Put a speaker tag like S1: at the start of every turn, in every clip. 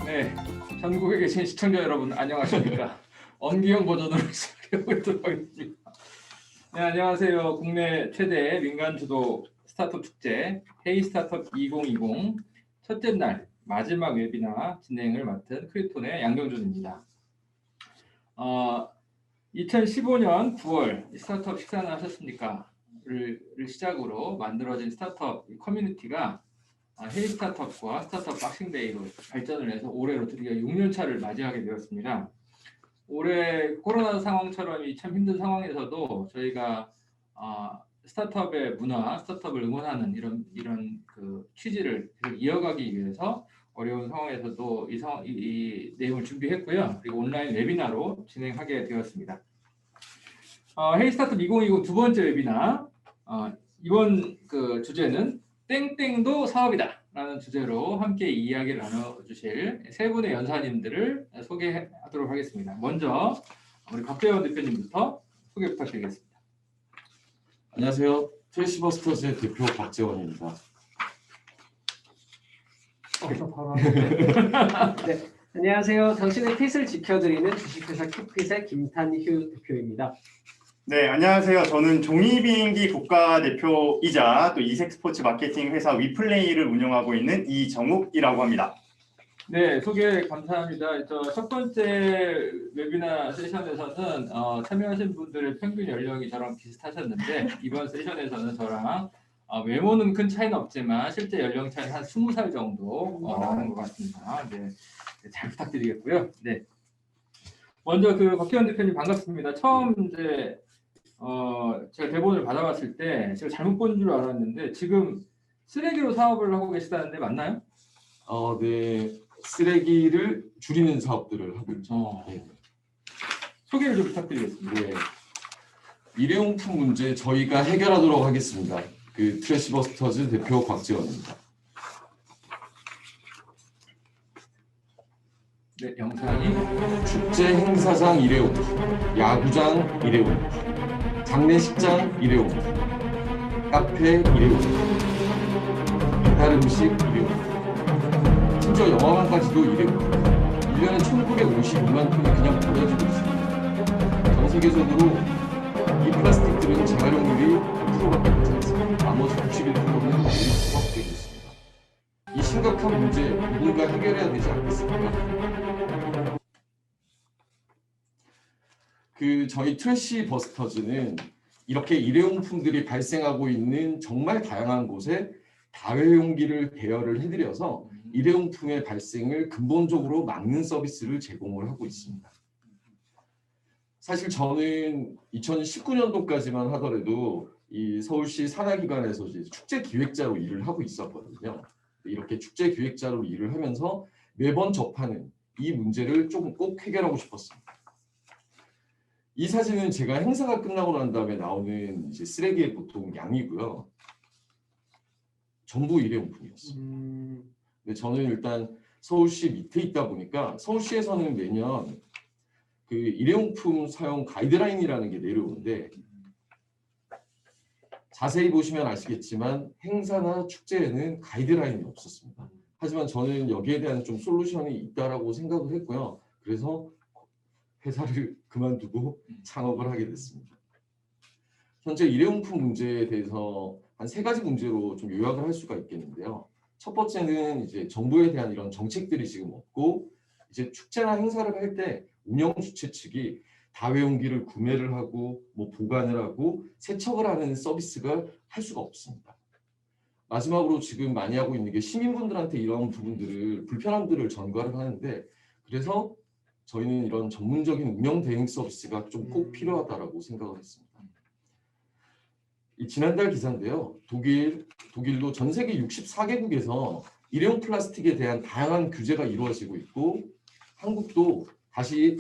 S1: 네, 전국에 계신 시청자 여러분 안녕하십니까? 엄기영 버전으로 시작해보도록 하겠습니다. 네, 안녕하세요. 국내 최대 민간 주도 스타트업 축제 헤이 스타트업 2020 첫째 날 마지막 웨비나 진행을 맡은 크립톤의 양경준입니다. 2015년 9월 스타트업 식사나 하셨습니까? 를 시작으로 만들어진 스타트업 커뮤니티가 헤이 스타트업과 스타트업 박싱데이로 발전을 해서 올해로 드디어 6년 차를 맞이하게 되었습니다. 올해 코로나 상황처럼 이 참 힘든 상황에서도 저희가 스타트업의 문화, 스타트업을 응원하는 이런 그 취지를 계속 이어가기 위해서 어려운 상황에서도 이 내용을 준비했고요. 그리고 온라인 웨비나로 진행하게 되었습니다. 헤이 스타트업 2020 두 번째 웨비나 이번 그 주제는 땡땡도 사업이다 라는 주제로 함께 이야기를 나눠주실 세 분의 연사님들을 소개하도록 하겠습니다. 먼저 우리 박재원 대표님부터 소개 부탁드리겠습니다.
S2: 안녕하세요. 트래시버스터즈의 대표 박재원입니다.
S3: 네, 안녕하세요. 당신의 핏을 지켜드리는 주식회사 큐핏의 김탄휴 대표입니다.
S4: 네, 안녕하세요. 저는 종이비행기 국가대표이자 또 이색 스포츠 마케팅 회사 위플레이를 운영하고 있는 이정욱이라고 합니다.
S1: 네, 소개 감사합니다. 첫 번째 웨비나 세션에서는 참여하신 분들의 평균 연령이 저랑 비슷하셨는데 이번 세션에서는 저랑 외모는 큰 차이는 없지만 실제 연령 차이 한 20살 정도 나는 것 같습니다. 네, 잘 부탁드리겠고요. 네, 먼저 그 박혜원 대표님 반갑습니다. 처음 이제 제가 대본을 받아봤을 때 제가 잘못 본 줄 알았는데 지금 쓰레기로 사업을 하고 계시다는데 맞나요?
S2: 네, 쓰레기를 줄이는 사업들을 하고 있죠. 네.
S1: 소개를 좀 부탁드리겠습니다.
S2: 네. 일회용품 문제 저희가 해결하도록 하겠습니다. 그 트래시버스터즈 대표 박재원입니다.
S1: 네, 영상이
S2: 축제 행사장 일회용품, 야구장 일회용품, 장례식장 일회용품, 카페 일회용품, 배달 음식 일회용품, 심지어 영화관까지도 일회용품. 1년에 1952만 톤이 그냥 버려지고 있습니다. 전 세계적으로 이 플라스틱들은 재활용률이 100%밖에 되지 않습니다. 나머지 91%는 매일 수확되고 있습니다. 이 심각한 문제 누군가 해결해야 되지 않겠습니까? 저희 트래시버스터즈는 이렇게 일회용품들이 발생하고 있는 정말 다양한 곳에 다회용기를 대여를 해드려서 일회용품의 발생을 근본적으로 막는 서비스를 제공을 하고 있습니다. 사실 저는 2019년도까지만 하더라도 이 서울시 산하기관에서 이제 축제 기획자로 일을 하고 있었거든요. 이렇게 축제 기획자로 일을 하면서 매번 접하는 이 문제를 조금 꼭 해결하고 싶었습니다. 이 사진은 제가 행사가 끝나고 난 다음에 나오는 이제 쓰레기의 보통 양이고요. 전부 일회용품이었어요. 근데 저는 일단 서울시 밑에 있다 보니까 서울시에서는 매년 그 일회용품 사용 가이드라인이라는 게 내려오는데 자세히 보시면 아시겠지만 행사나 축제에는 가이드라인이 없었습니다. 하지만 저는 여기에 대한 좀 솔루션이 있다라고 생각을 했고요. 그래서 회사를 그만두고 창업을 하게 됐습니다. 현재 일회용품 문제에 대해서 한 3가지 문제로 좀 요약을 할 수가 있겠는데요. 첫 번째는 이제 정부에 대한 이런 정책들이 지금 없고 이제 축제나 행사를 할 때 운영 주최 측이 다회용기를 구매를 하고 뭐 보관을 하고 세척을 하는 서비스가 할 수가 없습니다. 마지막으로 지금 많이 하고 있는 게 시민분들한테 이런 부분들을 불편함들을 전가를 하는데 그래서 저희는 이런 전문적인 운영 대행 서비스가 좀 꼭 필요하다라고 생각을 했습니다. 지난달 기사인데요. 독일도 전 세계 64개국에서 일회용 플라스틱에 대한 다양한 규제가 이루어지고 있고 한국도 다시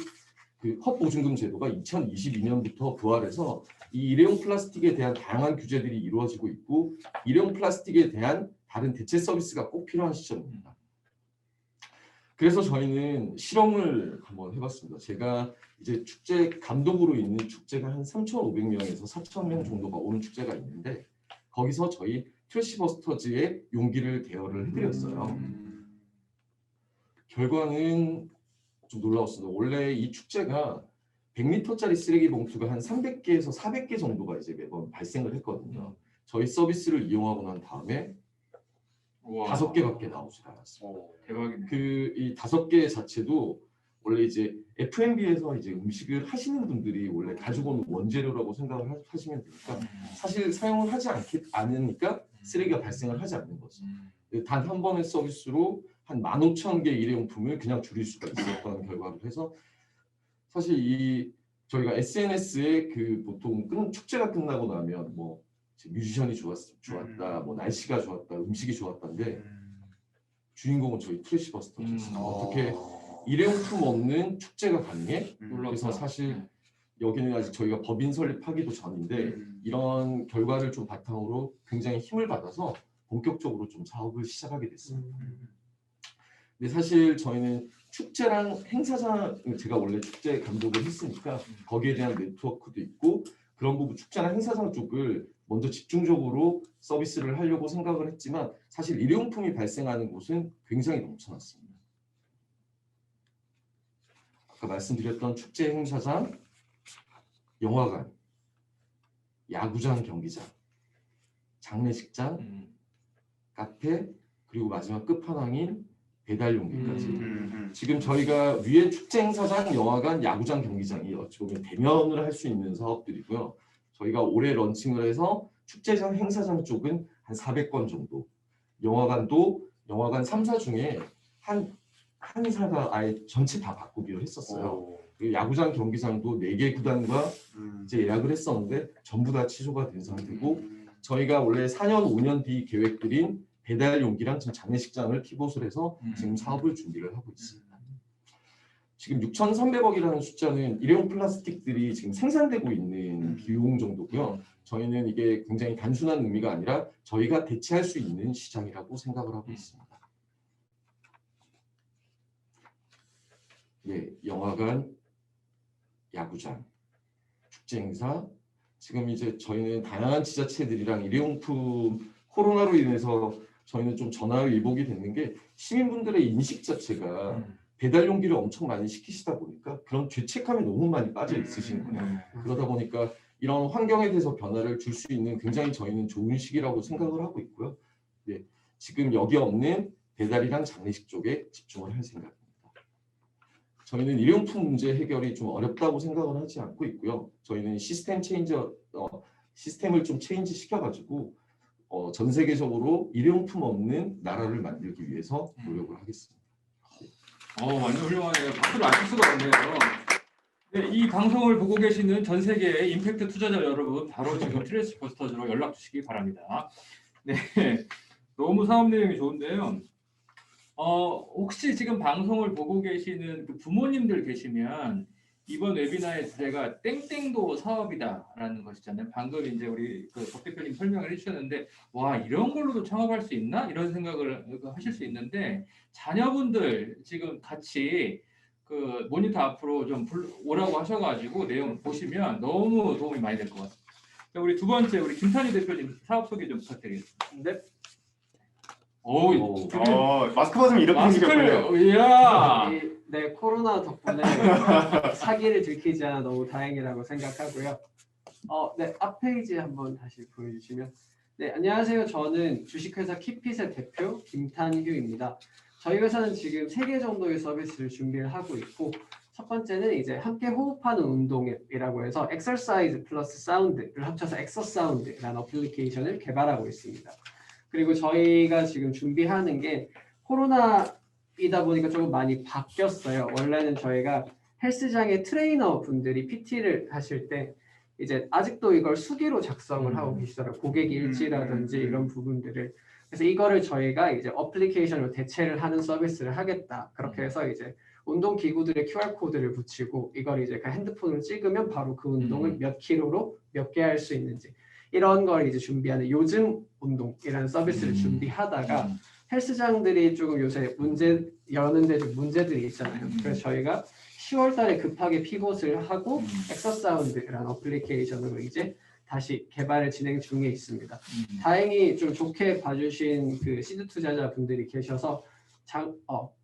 S2: 그 헛보증금 제도가 2022년부터 부활해서 이 일회용 플라스틱에 대한 다양한 규제들이 이루어지고 있고 일회용 플라스틱에 대한 다른 대체 서비스가 꼭 필요한 시점입니다. 그래서 저희는 실험을 한번 해봤습니다. 제가 이제 축제 감독으로 있는 축제가 한 3,500명에서 4,000명 정도가 오는 축제가 있는데 거기서 저희 트래시버스터즈의 용기를 대여를 해드렸어요. 결과는 좀 놀라웠습니다. 원래 이 축제가 100리터짜리 쓰레기 봉투가 한 300개에서 400개 정도가 이제 매번 발생을 했거든요. 저희 서비스를 이용하고 난 다음에
S1: 우와.
S2: 5개밖에 나오지 않았습니다.
S1: 대박이네.
S2: 그 이 5개 자체도 원래 이제 F&B에서 이제 음식을 하시는 분들이 원래 가지고 오는 원재료라고 생각을 하시면 되니까 사실 사용을 하지 않으니까 쓰레기가 발생을 하지 않는 거죠. 단 한 번의 서비스로 한 15,000개 일회용품을 그냥 줄일 수가 있었던 결과를 해서 사실 이 저희가 SNS에 그 보통 축제가 끝나고 나면 뭐 뮤지션이 좋았다, 뭐 날씨가 좋았다, 음식이 좋았다인데 주인공은 저희 트래시버스터였습니다. 어떻게 일회용품 없는 축제가 가능해? 그래서 사실 여기는 아직 저희가 법인 설립하기도 전인데 이런 결과를 좀 바탕으로 굉장히 힘을 받아서 본격적으로 좀 사업을 시작하게 됐습니다. 근데 사실 저희는 축제랑 행사장, 제가 원래 축제 감독을 했으니까 거기에 대한 네트워크도 있고 그런 부분 축제나 행사장 쪽을 먼저 집중적으로 서비스를 하려고 생각을 했지만 사실 일회용품이 발생하는 곳은 굉장히 넘쳐났습니다. 아까 말씀드렸던 축제 행사장, 영화관, 야구장, 경기장, 장례식장, 카페, 그리고 마지막 끝판왕인 배달용기까지 지금 저희가 위에 축제 행사장, 영화관, 야구장, 경기장이 어찌 보면 대면을 할 수 있는 사업들이고요. 저희가 올해 런칭을 해서 축제장, 행사장 쪽은 한 400건 정도, 영화관 3사 중에 한 사가 아예 전체 다 바꾸기로 했었어요. 그리고 야구장, 경기장도 4개 구단과 이제 예약을 했었는데 전부 다 취소가 된 상태고 저희가 원래 4년, 5년 뒤 계획들인 배달 용기랑 지금 장례식장을 피봇을 해서 지금 사업을 준비를 하고 있습니다. 지금 6,300억이라는 숫자는 일회용 플라스틱들이 지금 생산되고 있는 비용 정도고요. 저희는 이게 굉장히 단순한 의미가 아니라 저희가 대체할 수 있는 시장이라고 생각을 하고 있습니다. 네, 영화관, 야구장, 축제 행사, 지금 이제 저희는 다양한 지자체들이랑 일회용품 코로나로 인해서 저희는 좀 전화위복이 됐는 게 시민분들의 인식 자체가 배달 용기를 엄청 많이 시키시다 보니까 그런 죄책감이 너무 많이 빠져 있으신 거예요. 그러다 보니까 이런 환경에 대해서 변화를 줄 수 있는 굉장히 저희는 좋은 시기라고 생각을 하고 있고요. 네, 지금 여기 없는 배달이랑 장례식 쪽에 집중을 할 생각입니다. 저희는 일회용품 문제 해결이 좀 어렵다고 생각을 하지 않고 있고요. 저희는 시스템을 좀 체인지 시켜가지고 전 세계적으로 일회용품 없는 나라를 만들기 위해서 노력을 하겠습니다.
S1: 완전 훌륭하네요. 박수를 안 칠 수가 없네요. 네, 이 방송을 보고 계시는 전 세계의 임팩트 투자자 여러분, 바로 지금 트래시버스터즈로 연락 주시기 바랍니다. 네, 너무 사업 내용이 좋은데요. 혹시 지금 방송을 보고 계시는 그 부모님들 계시면 이번 웨비나의 주제가 땡땡도 사업이다라는 것이잖아요. 방금 이제 우리 박 대표님 설명을 해주셨는데 와 이런 걸로도 창업할 수 있나? 이런 생각을 하실 수 있는데 자녀분들 지금 같이 그 모니터 앞으로 좀 오라고 하셔가지고 내용 보시면 너무 도움이 많이 될 것 같습니다. 자, 우리 두 번째 우리 김탄희 대표님 사업 소개 좀 부탁드리겠습니다.
S3: 네.
S4: 마스크 벗으면 이렇게 생겼군요.
S1: 마스크를 이야.
S3: 네, 코로나 덕분에 사기를 들키지 않아 너무 다행이라고 생각하고요. 네, 앞 페이지 한번 다시 보여주시면. 네, 안녕하세요. 저는 주식회사 키핏의 대표 김탄휴입니다. 저희 회사는 지금 3개 정도의 서비스를 준비를 하고 있고 첫 번째는 이제 함께 호흡하는 운동이라고 해서 엑서사이즈 플러스 사운드를 합쳐서 엑서사운드라는 어플리케이션을 개발하고 있습니다. 그리고 저희가 지금 준비하는 게 코로나이다 보니까 조금 많이 바뀌었어요. 원래는 저희가 헬스장의 트레이너 분들이 PT를 하실 때 이제 아직도 이걸 수기로 작성을 하고 계시더라고요. 고객 일지라든지 이런 부분들을. 그래서 이거를 저희가 이제 어플리케이션으로 대체를 하는 서비스를 하겠다. 그렇게 해서 이제 운동 기구들의 QR 코드를 붙이고 이걸 이제 그 핸드폰으로 찍으면 바로 그 운동을 몇 킬로로 몇 개 할 수 있는지 이런 걸 이제 준비하는 요즘 운동이라는 서비스를 준비하다가 헬스장들이 조금 요새 여는데 좀 문제들이 있잖아요. 그래서 저희가 10월 달에 급하게 피봇을 하고 엑서사운드라는 어플리케이션으로 이제 다시 개발을 진행 중에 있습니다. 다행히 좀 좋게 봐주신 그 시드 투자자 분들이 계셔서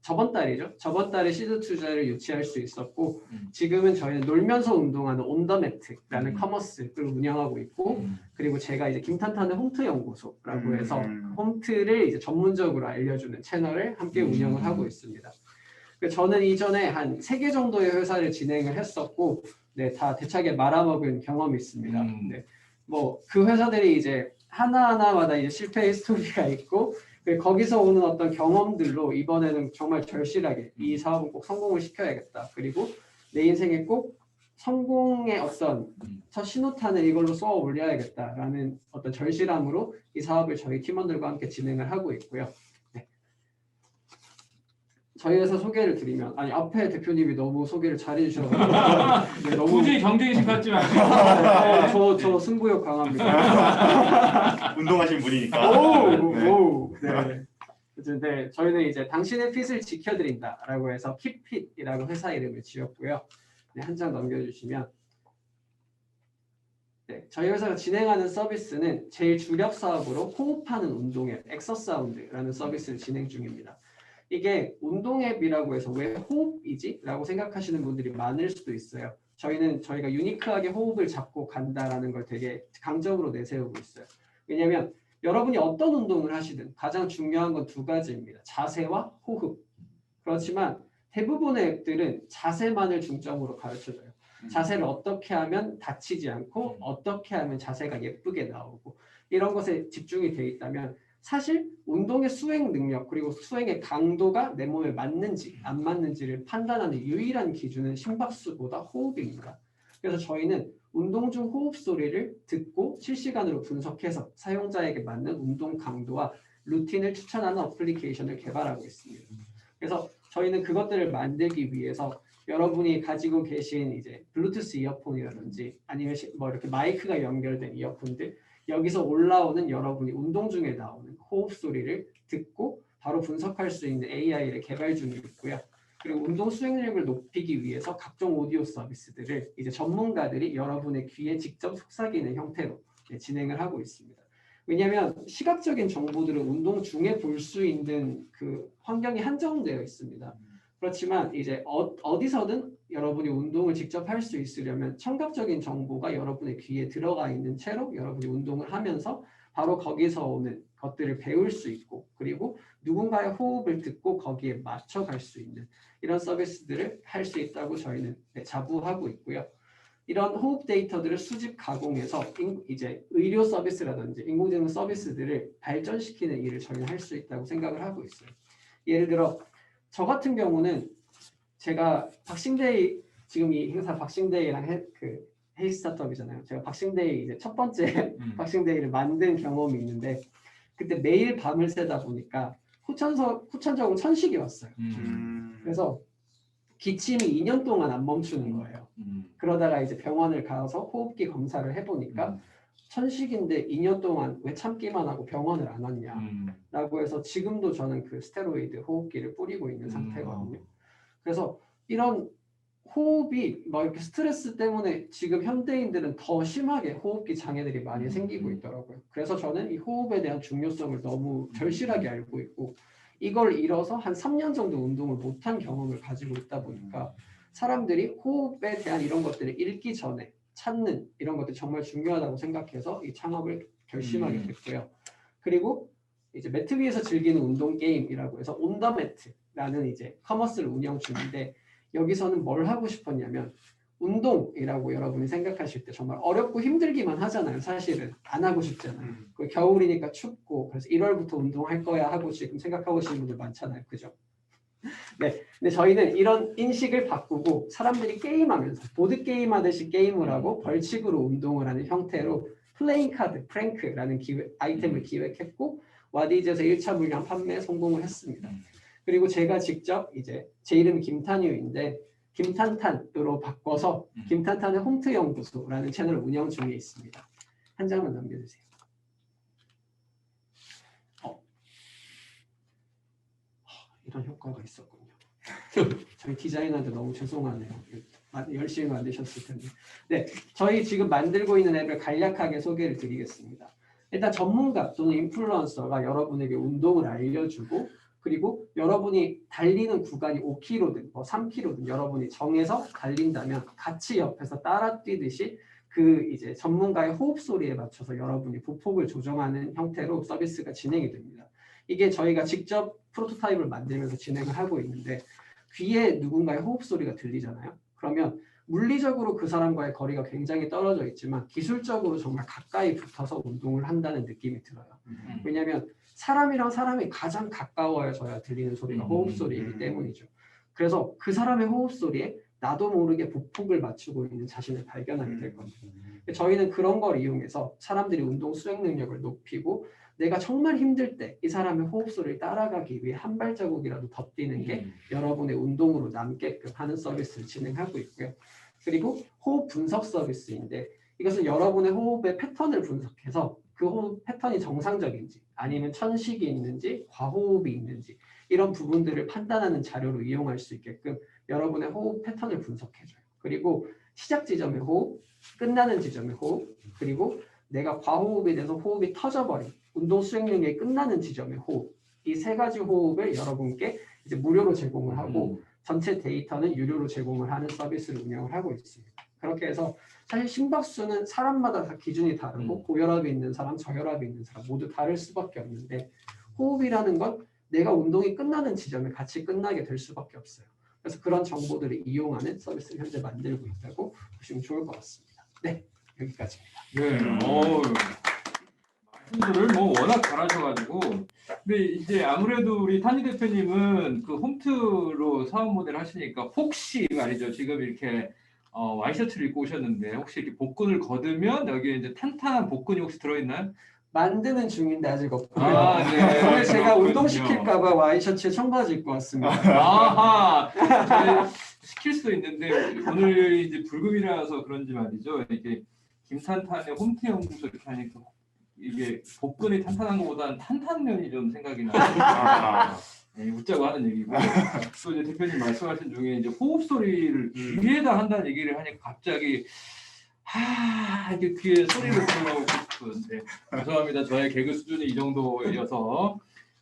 S3: 저번 달이죠. 저번 달에 시드 투자를 유치할 수 있었고
S1: 음.
S3: 지금은 저희는 놀면서 운동하는 온더매트라는
S1: 음.
S3: 커머스를 운영하고 있고 그리고 제가 이제 김탄탄의 홈트 연구소라고 해서 홈트를 이제 전문적으로 알려주는 채널을 함께 운영을 하고 있습니다. 저는 이전에 한 3개 정도의 회사를 진행을 했었고, 네, 다 대차게 말아먹은 경험이 있습니다. 네, 뭐 그 회사들이 이제 하나하나마다 이제 실패의 스토리가 있고, 거기서 오는 어떤 경험들로 이번에는 정말 절실하게 이 사업은 꼭 성공을 시켜야겠다. 그리고 내 인생에 꼭 성공의 어떤 첫 신호탄을 이걸로 쏘아 올려야겠다라는 어떤 절실함으로 이 사업을 저희 팀원들과 함께 진행을 하고 있고요. 네. 저희 회사 소개를 드리면 앞에 대표님이 너무 소개를 잘해주셔서 네, 너무
S1: 굳이 경쟁이식 같지 마시고.
S3: 저 승부욕 강합니다.
S4: 운동하신 분이니까.
S3: 오. 네. 네, 저희는 이제 당신의 핏을 지켜드린다라고 해서 킵핏이라고 회사 이름을 지었고요. 네, 한 장 넘겨주시면 네, 저희 회사가 진행하는 서비스는 제일 주력 사업으로 호흡하는 운동 앱 엑서사운드라는 서비스를 진행 중입니다. 이게 운동 앱이라고 해서 왜 호흡이지? 라고 생각하시는 분들이 많을 수도 있어요. 저희가 유니크하게 호흡을 잡고 간다라는 걸 되게 강점으로 내세우고 있어요. 왜냐하면 여러분이 어떤 운동을 하시든 가장 중요한 건 2가지입니다. 자세와 호흡. 그렇지만 대부분의 앱들은 자세만을 중점으로 가르쳐줘요. 자세를 어떻게 하면 다치지 않고 어떻게 하면 자세가 예쁘게 나오고 이런 것에 집중이 돼 있다면 사실 운동의 수행 능력 그리고 수행의 강도가 내 몸에 맞는지 안 맞는지를 판단하는 유일한 기준은 심박수보다 호흡입니다. 그래서 저희는 운동 중 호흡 소리를 듣고 실시간으로 분석해서 사용자에게 맞는 운동 강도와 루틴을 추천하는 어플리케이션을 개발하고 있습니다. 그래서 저희는 그것들을 만들기 위해서 여러분이 가지고 계신 이제 블루투스 이어폰이라든지 아니면 뭐 이렇게 마이크가 연결된 이어폰들 여기서 올라오는 여러분이 운동 중에 나오는 호흡 소리를 듣고 바로 분석할 수 있는 AI를 개발 중에 있고요. 그리고 운동 수행력을 높이기 위해서 각종 오디오 서비스들을 이제 전문가들이 여러분의 귀에 직접 속삭이는 형태로 진행을 하고 있습니다. 왜냐하면 시각적인 정보들은 운동 중에 볼 수 있는 그 환경이 한정되어 있습니다. 그렇지만 이제 어디서든 여러분이 운동을 직접 할 수 있으려면 청각적인 정보가 여러분의 귀에 들어가 있는 채로 여러분이 운동을 하면서 바로 거기서 오는 것들을 배울 수 있고 그리고 누군가의 호흡을 듣고 거기에 맞춰갈 수 있는 이런 서비스들을 할 수 있다고 저희는 자부하고 있고요. 이런 호흡 데이터들을 수집 가공해서 이제 의료 서비스라든지 인공지능 서비스들을 발전시키는 일을 저희는 할 수 있다고 생각을 하고 있어요. 예를 들어 저 같은 경우는 제가 박싱데이 지금 이 행사 박싱데이랑 그 헤이 스타트업이잖아요. 제가 박싱데이 이제 첫 번째 박싱데이를 만든 경험이 있는데 그때 매일 밤을 새다 보니까 후천적으로 천식이 왔어요. 그래서 기침이 2년 동안 안 멈추는 거예요. 그러다가 이제 병원을 가서 호흡기 검사를 해보니까 천식인데 2년 동안 왜 참기만 하고 병원을 안 왔냐라고 해서 지금도 저는 그 스테로이드 호흡기를 뿌리고 있는 상태거든요. 그래서 이런 호흡이 막 이렇게 스트레스 때문에 지금 현대인들은 더 심하게 호흡기 장애들이 많이 생기고 있더라고요. 그래서 저는 이 호흡에 대한 중요성을 너무 절실하게 알고 있고 이걸 잃어서 한 3년 정도 운동을 못한 경험을 가지고 있다 보니까 사람들이 호흡에 대한 이런 것들을 읽기 전에 찾는 이런 것들이 정말 중요하다고 생각해서 이 창업을 결심하게 됐고요. 그리고 이제 매트 위에서 즐기는 운동 게임이라고 해서 온더매트라는 이제 커머스를 운영 중인데 여기서는 뭘 하고 싶었냐면 운동이라고 여러분이 생각하실 때 정말 어렵고 힘들기만 하잖아요. 사실은 안 하고 싶잖아요. 겨울이니까 춥고 그래서 1월부터 운동할 거야 하고 지금 생각하고 계시는 분들 많잖아요. 그죠? 네, 근데 저희는 이런 인식을 바꾸고 사람들이 게임하면서 보드게임 하듯이 게임을 하고 벌칙으로 운동을 하는 형태로 플레잉 카드, 프랭크라는 아이템을 기획했고 와디즈에서 1차 물량 판매에 성공을 했습니다. 그리고 제가 직접 이제 제 이름이 김탄유인데 김탄탄으로 바꿔서 김탄탄의 홈트 연구소라는 채널을 운영 중에 있습니다. 한 장만 남겨주세요. 이런 효과가 있었군요. 저희 디자이너한테 너무 죄송하네요. 열심히 만드셨을 텐데. 네, 저희 지금 만들고 있는 앱을 간략하게 소개를 드리겠습니다. 일단 전문가 또는 인플루언서가 여러분에게 운동을 알려주고 그리고 여러분이 달리는 구간이 5km든 뭐 3km든 여러분이 정해서 달린다면 같이 옆에서 따라 뛰듯이 그 이제 전문가의 호흡 소리에 맞춰서 여러분이 보폭을 조정하는 형태로 서비스가 진행이 됩니다. 이게 저희가 직접 프로토타입을 만들면서 진행을 하고 있는데 귀에 누군가의 호흡 소리가 들리잖아요. 그러면 물리적으로 그 사람과의 거리가 굉장히 떨어져 있지만 기술적으로 정말 가까이 붙어서 운동을 한다는 느낌이 들어요. 왜냐하면 사람이랑 사람이 가장 가까워져야 들리는 소리가 호흡 소리이기 때문이죠. 그래서 그 사람의 호흡 소리에 나도 모르게 보폭을 맞추고 있는 자신을 발견하게 될 겁니다. 저희는 그런 걸 이용해서 사람들이 운동 수행 능력을 높이고 내가 정말 힘들 때 이 사람의 호흡 소리를 따라가기 위해 한 발자국이라도 더 뛰는 게 여러분의 운동으로 남게끔 하는 서비스를 진행하고 있고요. 그리고 호흡 분석 서비스인데 이것은 여러분의 호흡의 패턴을 분석해서 그 호흡 패턴이 정상적인지 아니면 천식이 있는지 과호흡이 있는지 이런 부분들을 판단하는 자료로 이용할 수 있게끔 여러분의 호흡 패턴을 분석해줘요. 그리고 시작 지점의 호흡, 끝나는 지점의 호흡, 그리고 내가 과호흡이 돼서 호흡이 터져버린 운동 수행 능력이 끝나는 지점의 호흡, 이 세 가지 호흡을 여러분께 이제 무료로 제공을 하고 전체 데이터는 유료로 제공을 하는 서비스를 운영을 하고 있습니다. 그렇게 해서 사실 심박수는 사람마다 다 기준이 다르고 고혈압이 있는 사람, 저혈압이 있는 사람 모두 다를 수밖에 없는데 호흡이라는 건 내가 운동이 끝나는 지점에 같이 끝나게 될 수밖에 없어요. 그래서 그런 정보들을 이용하는 서비스를 현재 만들고 있다고 보시면 좋을 것 같습니다. 네, 여기까지입니다.
S1: 네, 말씀들을 뭐 워낙 잘하셔가지고, 근데 이제 아무래도 우리 탄희 대표님은 그 홈트로 사업 모델 하시니까 혹시 말이죠, 지금 이렇게 와이셔츠를 입고 오셨는데 혹시 이렇게 복근을 걷으면 여기에 이제 탄탄한 복근이 혹시 들어있나요?
S3: 만드는 중인데 아직 없고요.
S1: 네.
S3: 오늘 제가
S1: 그렇군요.
S3: 운동시킬까봐 와이셔츠에 청바지 입고 왔습니다.
S1: 아하, 저희 시킬 수도 있는데 오늘 이제 불금이라서 그런지 말이죠. 이게 김탄탄의 홈트 연구소 이렇게 하니까 이게 복근이 탄탄한 것보다는 탄탄면이 좀 생각이 나요. 네, 웃자고 하는 얘기고 또 이제 대표님 말씀하신 중에 이제 호흡 소리를 귀에다 한다는 얘기를 하니까 갑자기 이게 귀에 소리를 들어보고 싶은데 죄송합니다. 저의 개그 수준이 이 정도여서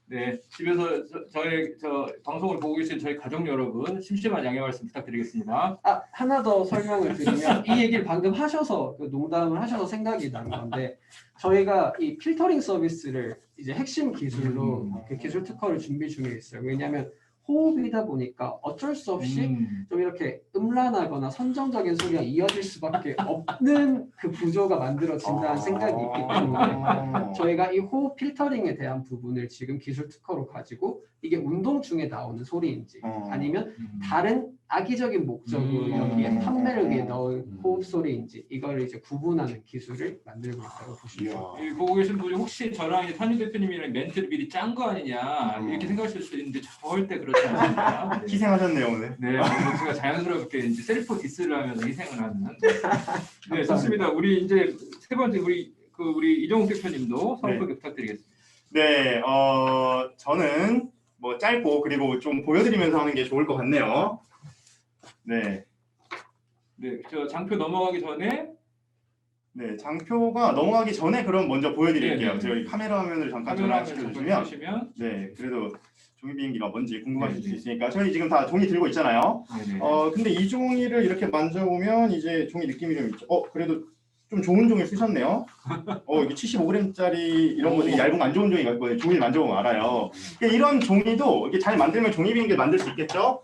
S1: 네 집에서 저희 방송을 보고 계신 저희 가족 여러분 심심한 양해 말씀 부탁드리겠습니다.
S3: 하나 더 설명을 드리면 이 얘기를 방금 하셔서 농담을 하셔서 생각이 난 건데 저희가 이 필터링 서비스를 이제 핵심 기술로 그 기술 특허를 준비 중에 있어요. 왜냐하면 호흡이다 보니까 어쩔 수 없이 좀 이렇게 음란하거나 선정적인 소리가 이어질 수밖에 없는 그 구조가 만들어진다는 생각이 있기 때문에 저희가 이 호흡 필터링에 대한 부분을 지금 기술 특허로 가지고 이게 운동 중에 나오는 소리인지 아니면 다른 악의적인 목적으로 여기에 판매를 위해 넣은 호흡 소리인지 이걸 이제 구분하는 기술을 만들고 있다고 보시면 됩니다.
S1: 보고 계신 분이 혹시 저랑 이제 탄희 대표님이랑 멘트를 미리 짠 거 아니냐 이렇게 생각하실 수 있는데 절대 그렇지 않습니다. 네.
S4: 희생하셨네요 오늘.
S1: 네, 제가 자연스럽게 이제 셀프 디스를 하면서 희생을 하는. 네, 좋습니다. 우리 이제 세 번째 우리 이정욱 대표님도 성의 부탁드리겠습니다.
S4: 네, 저는 뭐 짧고 그리고 좀 보여드리면서 하는 게 좋을 것 같네요. 네,
S1: 저 장표 넘어가기 전에
S4: 네, 장표가 넘어가기 전에 그럼 먼저 보여드릴게요.
S1: 네.
S4: 저희 카메라 화면을 잠깐
S1: 카메라
S4: 전환시켜주시면 네, 그래도 종이 비행기가 뭔지 궁금하실 수 있으니까 저희 지금 다 종이 들고 있잖아요.
S1: 네네.
S4: 근데 이 종이를 이렇게 만져보면 이제 종이 느낌이 좀 있죠. 그래도 좀 좋은 종이 쓰셨네요. 이게 75g짜리 이런 거 되게 얇은 안 좋은 종이 같거든요. 종이를 만져보면 알아요. 이런 종이도 이게 잘 만들면 종이 비행기를 만들 수 있겠죠.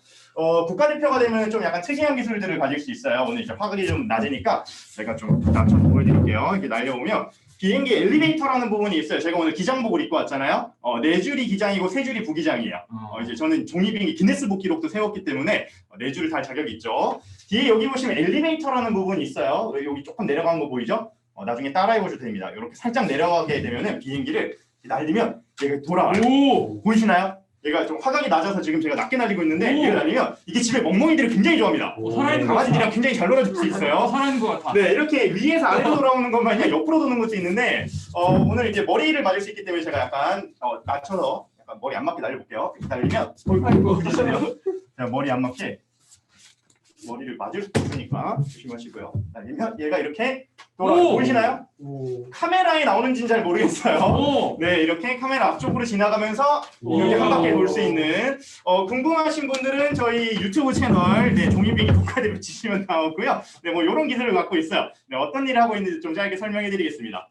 S4: 국가대표가 되면 좀 약간 특이한 기술들을 가질 수 있어요. 오늘 이제 화각이 좀 낮으니까 제가 좀 낮춰서 보여드릴게요. 이렇게 날려보면 비행기 엘리베이터라는 부분이 있어요. 제가 오늘 기장복을 입고 왔잖아요. 4줄이 기장이고 3줄이 부기장이에요. 이제 저는 종이 비행기 기네스북 기록도 세웠기 때문에 4줄을 달 자격이 있죠. 뒤에 여기 보시면 엘리베이터라는 부분이 있어요. 여기 조금 내려간 거 보이죠? 나중에 따라해 보셔도 됩니다. 이렇게 살짝 내려가게 되면은 비행기를 날리면 얘가 돌아와요. 보이시나요? 얘가 좀 화각이 낮아서 지금 제가 낮게 날리고 있는데 얘가 날리면 이게 집에 멍멍이들을 굉장히 좋아합니다.
S1: 살아있는
S4: 강아지들이랑 굉장히 잘 놀아줄 수 있어요.
S1: 살아있는 것 같아.
S4: 네, 이렇게 위에서 아래로 돌아오는 것만 아니라 옆으로 도는 것도 있는데 오늘 이제 머리를 맞을 수 있기 때문에 제가 약간 낮춰서 약간 머리 안 맞게 날려볼게요. 이렇게 날리면 아이고 부딪히네요. 자, 머리 안 맞게 머리를 맞을 수도 있으니까 조심하시고요. 아니면 얘가 이렇게 돌아
S1: 오!
S4: 보이시나요?
S3: 오.
S4: 카메라에 나오는지는 잘 모르겠어요.
S1: 오!
S4: 네, 이렇게 카메라 앞쪽으로 지나가면서
S2: 오.
S4: 이렇게 한 바퀴 돌 수 있는 궁금하신 분들은 저희 유튜브 채널 종이비행기 독화대로 치시면 나오고요. 네, 뭐 이런 기술을 갖고 있어요. 네, 어떤 일을 하고 있는지 좀 짧게 설명해드리겠습니다.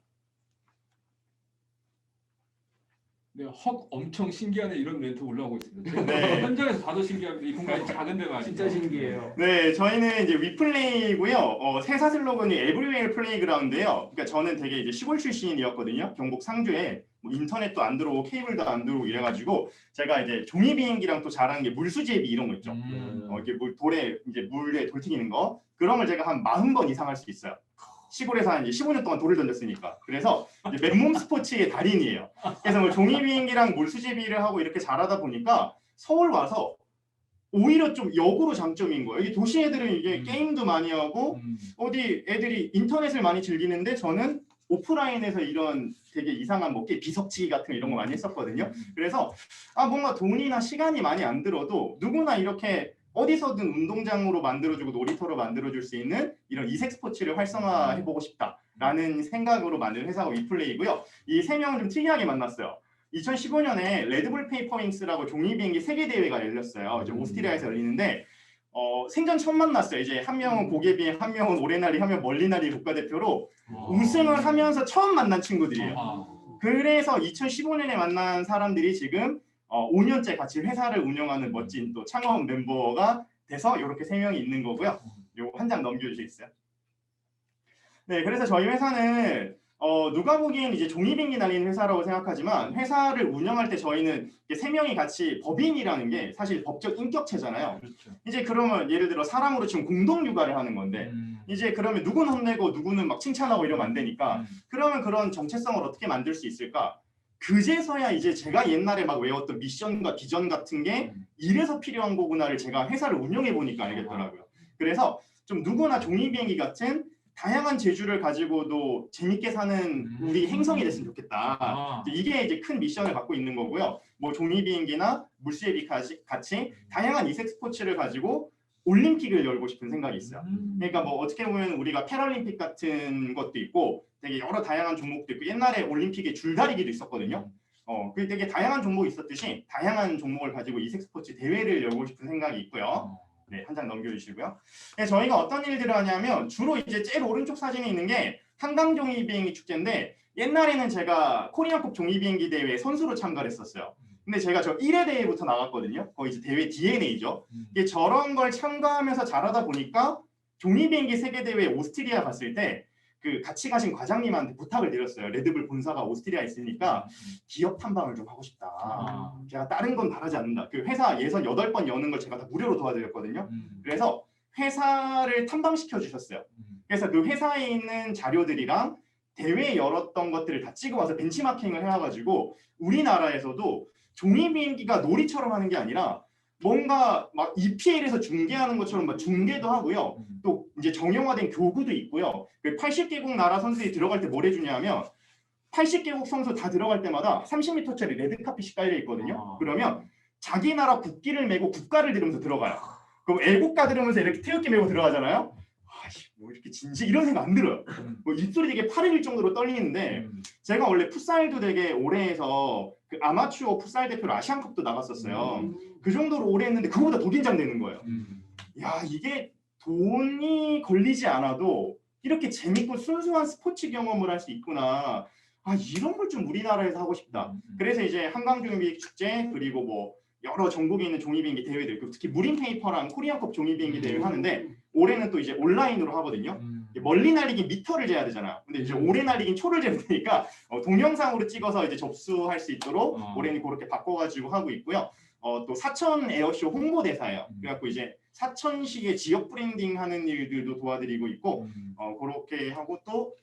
S1: 네, 헉 엄청 신기하네 이런 멘트 올라오고 있습니다.
S4: 네.
S1: 현장에서 봐도 신기합니다. 이 공간이 작은데 말이죠.
S3: 진짜 신기해요.
S4: 네, 저희는 이제 위플레이고요. 회사 슬로건이 Everywhere Playground인데요. 그러니까 저는 되게 이제 시골 출신이었거든요. 경북 상주에 뭐 인터넷도 안 들어오고 케이블도 안 들어오고 이래가지고 제가 이제 종이 비행기랑 또 잘하는 게 물수제비 이런 거 있죠. 이게 돌에 이제 물에 돌 튀기는 거 그런 걸 제가 한 40번 이상 할 수 있어요. 시골에서 한 15년 동안 돌을 던졌으니까. 그래서 이제 맨몸 스포츠의 달인이에요. 그래서 뭐 종이 비행기랑 물수제비를 하고 이렇게 잘하다 보니까 서울 와서 오히려 좀 역으로 장점인 거예요. 이게 도시 애들은 이게 게임도 많이 하고 어디 애들이 인터넷을 많이 즐기는데 저는 오프라인에서 이런 되게 이상한 뭐 비석치기 같은 거 이런 거 많이 했었거든요. 그래서 뭔가 돈이나 시간이 많이 안 들어도 누구나 이렇게 어디서든 운동장으로 만들어주고 놀이터로 만들어줄 수 있는 이런 이색 스포츠를 활성화해보고 싶다라는 생각으로 만든 회사가 위플레이고요. 이 세 명은 좀 특이하게 만났어요. 2015년에 레드불 페이퍼윙스라고 종이비행기 세계대회가 열렸어요. 이제 오스트리아에서 열리는데 생전 처음 만났어요. 이제 한 명은 고개비행, 한 명은 오래날이, 한 명 멀리날이 국가대표로 우승을 하면서 처음 만난 친구들이에요. 그래서 2015년에 만난 사람들이 지금 5년째 같이 회사를 운영하는 멋진 또 창업 멤버가 돼서 이렇게 세 명이 있는 거고요. 요거 한 장 넘겨주시겠어요? 네, 그래서 저희 회사는 누가 보기엔 이제 종이비행기 날리는 회사라고 생각하지만 회사를 운영할 때 저희는 세 명이 같이 법인이라는 게 사실 법적 인격체잖아요.
S1: 그렇죠.
S4: 이제 그러면 예를 들어 사람으로 지금 공동 육아를 하는 건데 이제 그러면 누구는 혼내고 누구는 막 칭찬하고 이러면 안 되니까 그러면 그런 정체성을 어떻게 만들 수 있을까? 그제서야 이제 제가 옛날에 막 외웠던 미션과 비전 같은 게 이래서 필요한 거구나를 제가 회사를 운영해 보니까 알겠더라고요. 그래서 좀 누구나 종이비행기 같은 다양한 재주를 가지고도 재밌게 사는 우리 행성이 됐으면 좋겠다. 이게 이제 큰 미션을 갖고 있는 거고요. 뭐 종이비행기나 물수제비 같이 다양한 이색 스포츠를 가지고 올림픽을 열고 싶은 생각이 있어요. 그러니까 뭐 어떻게 보면 우리가 패럴림픽 같은 것도 있고 되게 여러 다양한 종목도 있고 옛날에 올림픽에 줄다리기도 있었거든요. 그 되게 다양한 종목이 있었듯이 다양한 종목을 가지고 이색 스포츠 대회를 열고 싶은 생각이 있고요. 네, 한 장 넘겨주시고요. 네, 저희가 어떤 일들을 하냐면 주로 이제 제일 오른쪽 사진에 있는 게 한강 종이비행기 축제인데 옛날에는 제가 코리안컵 종이비행기 대회에 선수로 참가를 했었어요. 근데 제가 저 1회 대회부터 나갔거든요. 거의 이제 대회 DNA죠. 이게 저런 걸 참가하면서 잘하다 보니까 종이비행기 세계대회 오스트리아 갔을 때 그 같이 가신 과장님한테 부탁을 드렸어요. 레드불 본사가 오스트리아에 있으니까 기업 탐방을 좀 하고 싶다. 제가 다른 건 바라지 않는다. 그 회사 예선 8번 여는 걸 제가 다 무료로 도와드렸거든요. 그래서 회사를 탐방시켜 주셨어요. 그래서 그 회사에 있는 자료들이랑 대회 열었던 것들을 다 찍어와서 벤치마킹을 해와가지고 우리나라에서도 종이비행기가 놀이처럼 하는 게 아니라 뭔가 막 EPL에서 중계하는 것처럼 막 중계도 하고요. 또 이제 정형화된 교구도 있고요. 80개국 나라 선수들이 들어갈 때 뭘 해주냐면 80개국 선수 다 들어갈 때마다 30m짜리 레드카펫이 깔려 있거든요. 그러면 자기 나라 국기를 메고 국가를 들으면서 들어가요. 그럼 애국가 들으면서 이렇게 태극기 메고 들어가잖아요. 뭐 이렇게 진지 이런 생각 안 들어요. 뭐 입술이 되게 파래질 정도로 떨리는데 제가 원래 풋살도 되게 오래 해서 그 아마추어 풋살 대표로 아시안컵도 나갔었어요. 그 정도로 오래 했는데 그거보다 더 긴장되는 거예요. 야, 이게 돈이 걸리지 않아도 이렇게 재밌고 순수한 스포츠 경험을 할 수 있구나. 이런 걸 좀 우리나라에서 하고 싶다. 그래서 이제 한강 종이비행기 축제 그리고 뭐 여러 전국에 있는 종이비행기 대회들, 특히 무림페이퍼랑 코리안컵 종이비행기 대회를 하는데 올해는 또 이제 온라인으로 하거든요. 멀리 날리기 미터를 재야 되잖아. 근데 이제 오래 날리긴 초를 재야 되니까 동영상으로 찍어서 이제 접수할 수 있도록 올해는 그렇게 바꿔가지고 하고 있고요. 또 사천 에어쇼 홍보대사예요. 그래갖고 이제 사천시의 지역 브랜딩하는 일들도 도와드리고 있고 그렇게 하고 또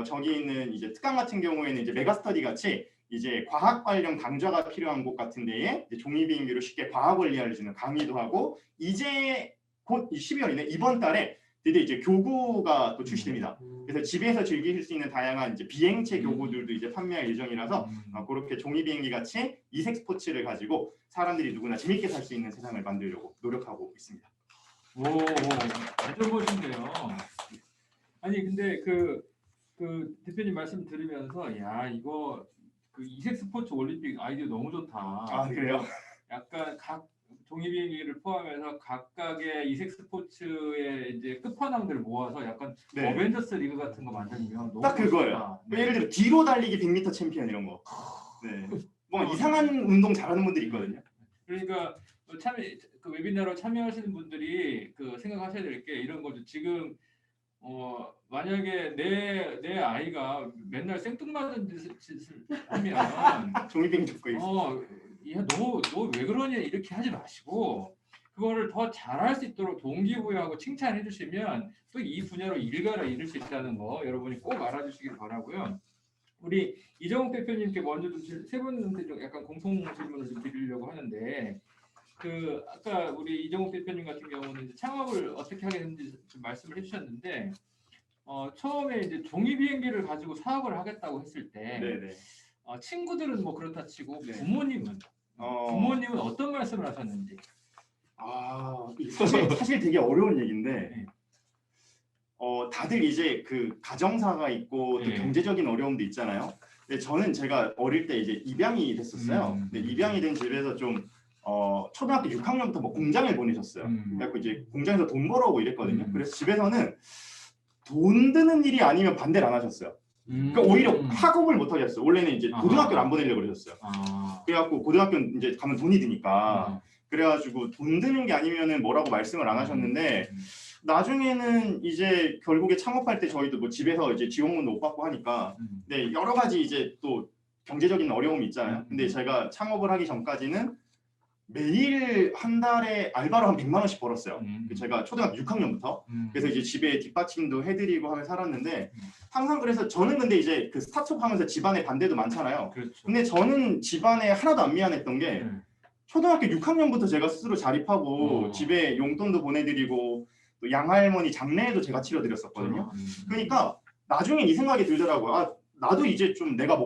S4: 저기 있는 이제 특강 같은 경우에는 이제 메가스터디 같이 이제 과학 관련 강좌가 필요한 곳 같은 데에 종이비행기로 쉽게 과학 원리 알려주는 강의도 하고 이제 곧 12월이네 이번 달에 드디어 이제 교구가 또 출시됩니다. 그래서 집에서 즐기실 수 있는 다양한 이제 비행체 교구들도 이제 판매할 예정이라서 그렇게 종이비행기 같이 이색 스포츠를 가지고 사람들이 누구나 재밌게 살 수 있는 세상을 만들려고 노력하고 있습니다.
S1: 오, 완전 멋있네요. 아니 근데 그 대표님 말씀 들으면서 야 이거 그 이색 스포츠 올림픽 아이디어 너무 좋다.
S4: 아 그래요?
S1: 약간 각 종이비행기를 포함해서 각각의 이색 스포츠의 이제 끝판왕들을 모아서 약간
S4: 네.
S1: 어벤져스 리그 같은 거 만들면 너무
S4: 딱 그거예요.
S1: 멋있다.
S4: 뭐 예를 들어 뒤로 달리기 100m 챔피언 이런 거. 네. 뭔가 이상한 운동 잘하는 분들이 있거든요.
S1: 그러니까 그 웨비나로 참여하시는 분들이 그 생각하셔야 될 게 이런 거죠. 지금 만약에 내 아이가 맨날 생뚱맞은 짓을 하면
S4: 종이비행기 잡고 있어.
S1: 야, 너 왜 그러냐 이렇게 하지 마시고 그거를 더 잘할 수 있도록 동기부여하고 칭찬해 주시면 또 이 분야로 일가를 이룰 수 있다는 거 여러분이 꼭 알아주시길 바라고요. 우리 이정욱 대표님께 먼저 좀 세 분한테 좀 약간 공통 질문을 좀 드리려고 하는데 그 아까 우리 이정욱 대표님 같은 경우는 이제 창업을 어떻게 하게 됐는지 좀 말씀을 해주셨는데 처음에 이제 종이 비행기를 가지고 사업을 하겠다고 했을 때
S4: 네네.
S1: 친구들은 뭐 그렇다 치고
S4: 네.
S1: 부모님은 어떤 말씀을 하셨는지.
S4: 이게 사실 되게 어려운 얘기인데
S1: 네.
S4: 다들 이제 그 가정사가 있고 또
S1: 네.
S4: 경제적인 어려움도 있잖아요. 근데 저는 제가 어릴 때 이제 입양이 됐었어요. 근데 입양이 된 집에서 좀 초등학교 6학년부터 뭐 공장을 보내셨어요. 그래갖고 이제 공장에서 돈 벌어오고 이랬거든요. 그래서 집에서는 돈 드는 일이 아니면 반대를 안 하셨어요. 그러니까 오히려 학업을 못 하게 했어요. 원래는 이제 고등학교를 안 보내려고 그러셨어요. 그래갖고 고등학교는 이제 가면 돈이 드니까 그래가지고 돈 드는 게 아니면은 뭐라고 말씀을 안 하셨는데 나중에는 이제 결국에 창업할 때 저희도 뭐 집에서 이제 지원금도 못 받고 하니까 네, 여러 가지 이제 또 경제적인 어려움이 있잖아요. 근데 제가 창업을 하기 전까지는 매일 한 달에 알바로 한 100만 원씩 벌었어요. 제가 초등학교 6학년부터. 그래서 이제 집에 뒷받침도 해드리고 하며 살았는데 항상 그래서 저는 근데 이제 그 스타트업 하면서 집안에 반대도 많잖아요.
S1: 그렇죠.
S4: 근데 저는 집안에 하나도 안 미안했던 게 초등학교 6학년부터 제가 스스로 자립하고 집에 용돈도 보내드리고 또 양할머니 장례에도 제가 치러드렸었거든요. 그러니까 나중에 이 생각이 들더라고요. 나도 이제 좀 내가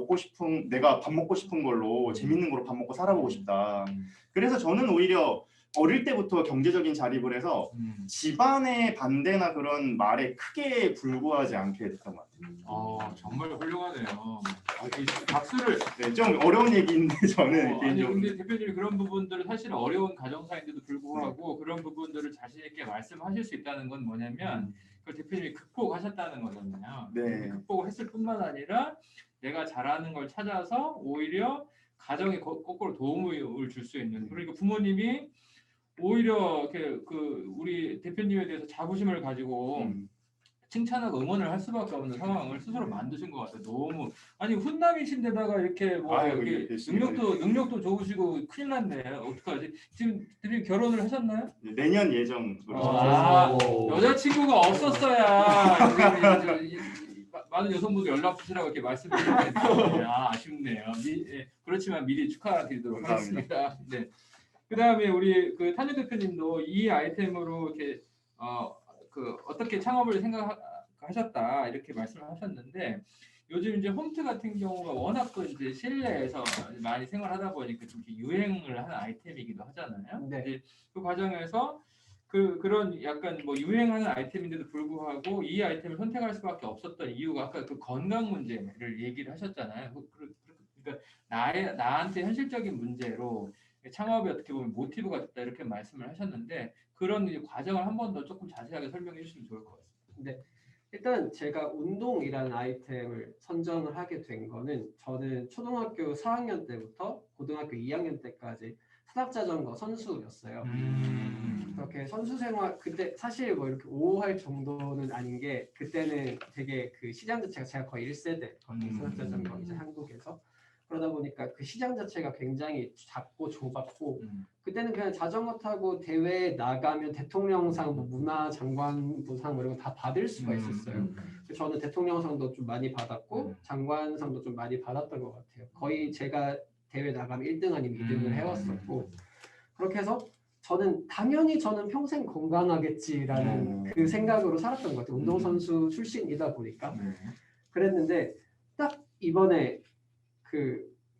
S4: 밥 먹고 싶은 걸로 재밌는 걸로 밥 먹고 살아보고 싶다. 그래서 저는 오히려 어릴 때부터 경제적인 자립을 해서 집안의 반대나 그런 말에 크게 불구하지 않게 됐던 것 같아요.
S1: 정말 훌륭하네요. 박수를.
S4: 네, 좀 어려운 얘기인데 저는
S1: 아니
S4: 개인적으로.
S1: 근데 대표님이 그런 부분들을 사실 어려운 가정사인데도 불구하고 그런 부분들을 자신 있게 말씀하실 수 있다는 건 뭐냐면 그 대표님이 극복하셨다는 거잖아요.
S4: 네.
S1: 극복을 했을 뿐만 아니라 내가 잘하는 걸 찾아서 오히려 가정에 거꾸로 도움을 줄 수 있는 그러니까 부모님이 오히려 그 우리 대표님에 대해서 자부심을 가지고 칭찬하고 응원을 할 수밖에 없는 상황을 스스로 만드신 것 같아요. 너무 아니 훈남이신데다가 이렇게 뭐 이렇게 능력도 좋으시고 큰일 났네. 어떡하지? 지금 대표님 결혼을 하셨나요?
S4: 네, 내년 예정으로.
S1: 여자친구가 없었어야 많은 여성분들 연락 주시라고 이렇게 말씀드렸는데 아쉽네요. 그렇지만 미리 축하드리도록 하겠습니다. 네. 그다음에 우리 그 탄유 대표님도 이 아이템으로 이렇게 어떻게 창업을 생각하셨다 이렇게 말씀을 하셨는데 요즘 이제 홈트 같은 경우가 워낙 그 이제 실내에서 많이 생활하다 보니까 좀 유행을 하는 아이템이기도 하잖아요.
S3: 네.
S1: 이제 그 과정에서 그런 약간 뭐 유행하는 아이템인데도 불구하고 이 아이템을 선택할 수밖에 없었던 이유가 아까 그 건강 문제를 얘기를 하셨잖아요. 그러니까 나한테 현실적인 문제로 창업이 어떻게 보면 모티브가 됐다 이렇게 말씀을 하셨는데 그런 과정을 한 번 더 조금 자세하게 설명해 주시면 좋을 것 같습니다.
S3: 네. 일단 제가 운동이라는 아이템을 선정을 하게 된 거는 저는 초등학교 4학년 때부터 고등학교 2학년 때까지 산악자전거 선수였어요. 그렇게 선수 생활 그때 사실 뭐 이렇게 5할 정도는 아닌 게 그때는 되게 그 시장 자체가 제가 거의 1세대 산악자전거 이제 한국에서 그러다 보니까 그 시장 자체가 굉장히 작고 좁았고 그때는 그냥 자전거 타고 대회에 나가면 대통령상, 뭐 문화장관부상 뭐 이런 거 다 받을 수가 있었어요. 저는 대통령상도 좀 많이 받았고 장관상도 좀 많이 받았던 것 같아요. 거의 제가 대회 나가면 1등 아니면 2등을 해왔었고 그렇게 해서 당연히 저는 평생 건강하겠지라는 그 생각으로 살았던 것 같아요. 운동선수 출신이다 보니까 그랬는데 딱 이번에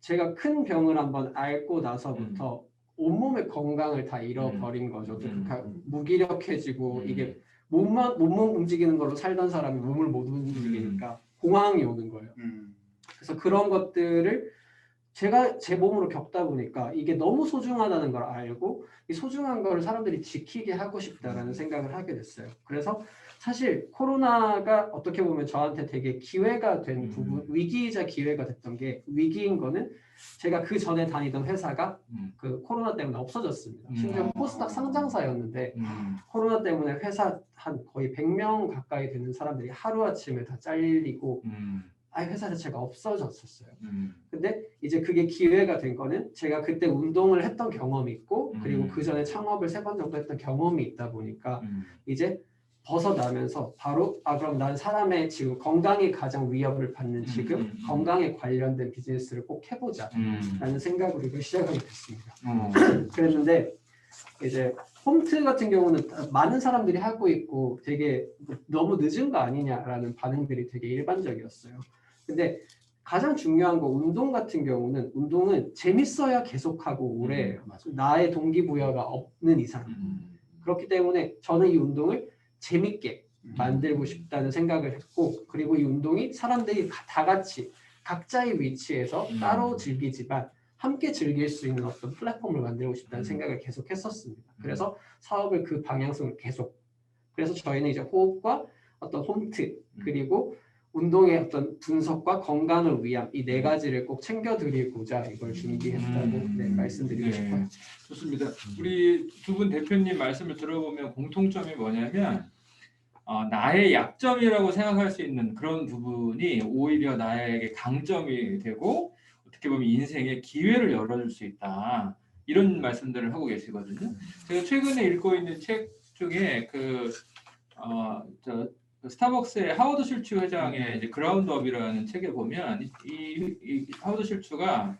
S3: 제가 큰 병을 한번 앓고 나서부터 온몸의 건강을 다 잃어버린 거죠.
S1: 음.
S3: 무기력해지고 이게 몸만 움직이는 걸로 살던 사람이 몸을 못 움직이니까 공황이 오는 거예요. 그래서 그런 것들을 제가 제 몸으로 겪다 보니까 이게 너무 소중하다는 걸 알고 이 소중한 걸 사람들이 지키게 하고 싶다라는 생각을 하게 됐어요. 그래서 사실 코로나가 어떻게 보면 저한테 되게 기회가 된 부분, 위기이자 기회가 됐던 게 위기인 거는 제가 그 전에 다니던 회사가 그 코로나 때문에 없어졌습니다. 심지어 코스닥 상장사였는데 코로나 때문에 회사 한 거의 100명 가까이 되는 사람들이 하루아침에 다 잘리고 아예 회사 자체가 없어졌었어요. 근데 이제 그게 기회가 된 거는 제가 그때 운동을 했던 경험이 있고 그리고 그 전에 창업을 3번 정도 했던 경험이 있다 보니까 이제 벗어나면서 바로 그럼 난 사람의 지금 건강이 가장 위협을 받는 지금 건강에 관련된 비즈니스를 꼭 해보자 라는 생각으로 이걸 시작하게 됐습니다. 그랬는데 이제 홈트 같은 경우는 많은 사람들이 하고 있고 되게 너무 늦은 거 아니냐라는 반응들이 되게 일반적이었어요. 근데 가장 중요한 거 운동 같은 경우는 운동은 재밌어야 계속하고 오래 해요. 나의 동기부여가 없는 이상. 그렇기 때문에 저는 이 운동을 재밌게 만들고 싶다는 생각을 했고 그리고 이 운동이 사람들이 다 같이 각자의 위치에서 따로 즐기지만 함께 즐길 수 있는 어떤 플랫폼을 만들고 싶다는 생각을 계속 했었습니다. 그래서 사업을 그 방향성을 계속 그래서 저희는 이제 호흡과 어떤 홈트 그리고 운동의 어떤 분석과 건강을 위한 이 4가지를 꼭 챙겨드리고자 이걸 준비했다고 말씀드리고 싶어요.
S1: 좋습니다. 우리 두 분 대표님 말씀을 들어보면 공통점이 뭐냐면 나의 약점이라고 생각할 수 있는 그런 부분이 오히려 나에게 강점이 되고 어떻게 보면 인생의 기회를 열어줄 수 있다. 이런 말씀들을 하고 계시거든요. 제가 최근에 읽고 있는 책 중에 스타벅스의 하워드 슐츠 회장의 이제 그라운드업이라는 책에 보면 이 하워드 슐츠가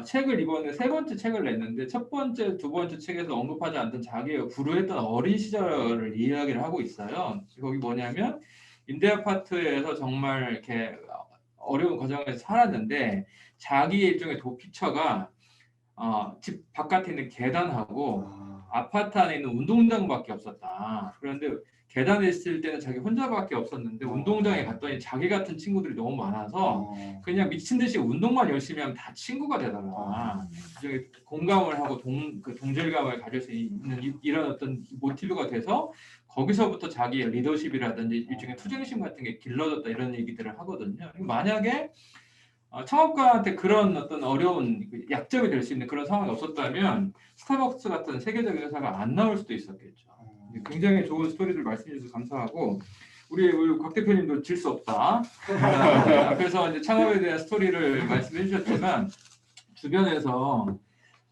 S1: 책을 이번에 3번째 책을 냈는데 첫 번째, 두 번째 책에서 언급하지 않던 자기가 구루했던 어린 시절을 이야기를 하고 있어요. 거기 뭐냐면 임대 아파트에서 정말 이렇게 어려운 과정에서 살았는데 자기의 일종의 도피처가 집 바깥에 있는 계단하고 아파트 안에 있는 운동장밖에 없었다. 그런데 계단에 있을 때는 자기 혼자밖에 없었는데 운동장에 갔더니 자기 같은 친구들이 너무 많아서 그냥 미친 듯이 운동만 열심히 하면 다 친구가 되더라. 공감을 하고 동질감을 가질 수 있는 이런 어떤 모티브가 돼서 거기서부터 자기의 리더십이라든지 일종의 투쟁심 같은 게 길러졌다 이런 얘기들을 하거든요. 만약에 창업가한테 그런 어떤 어려운 약점이 될 수 있는 그런 상황이 없었다면 스타벅스 같은 세계적인 회사가 안 나올 수도 있었겠죠. 굉장히 좋은 스토리들 말씀해 주셔서 감사하고 우리 곽 대표님도 질 수 없다. 앞에서 이제 창업에 대한 스토리를 말씀해 주셨지만 주변에서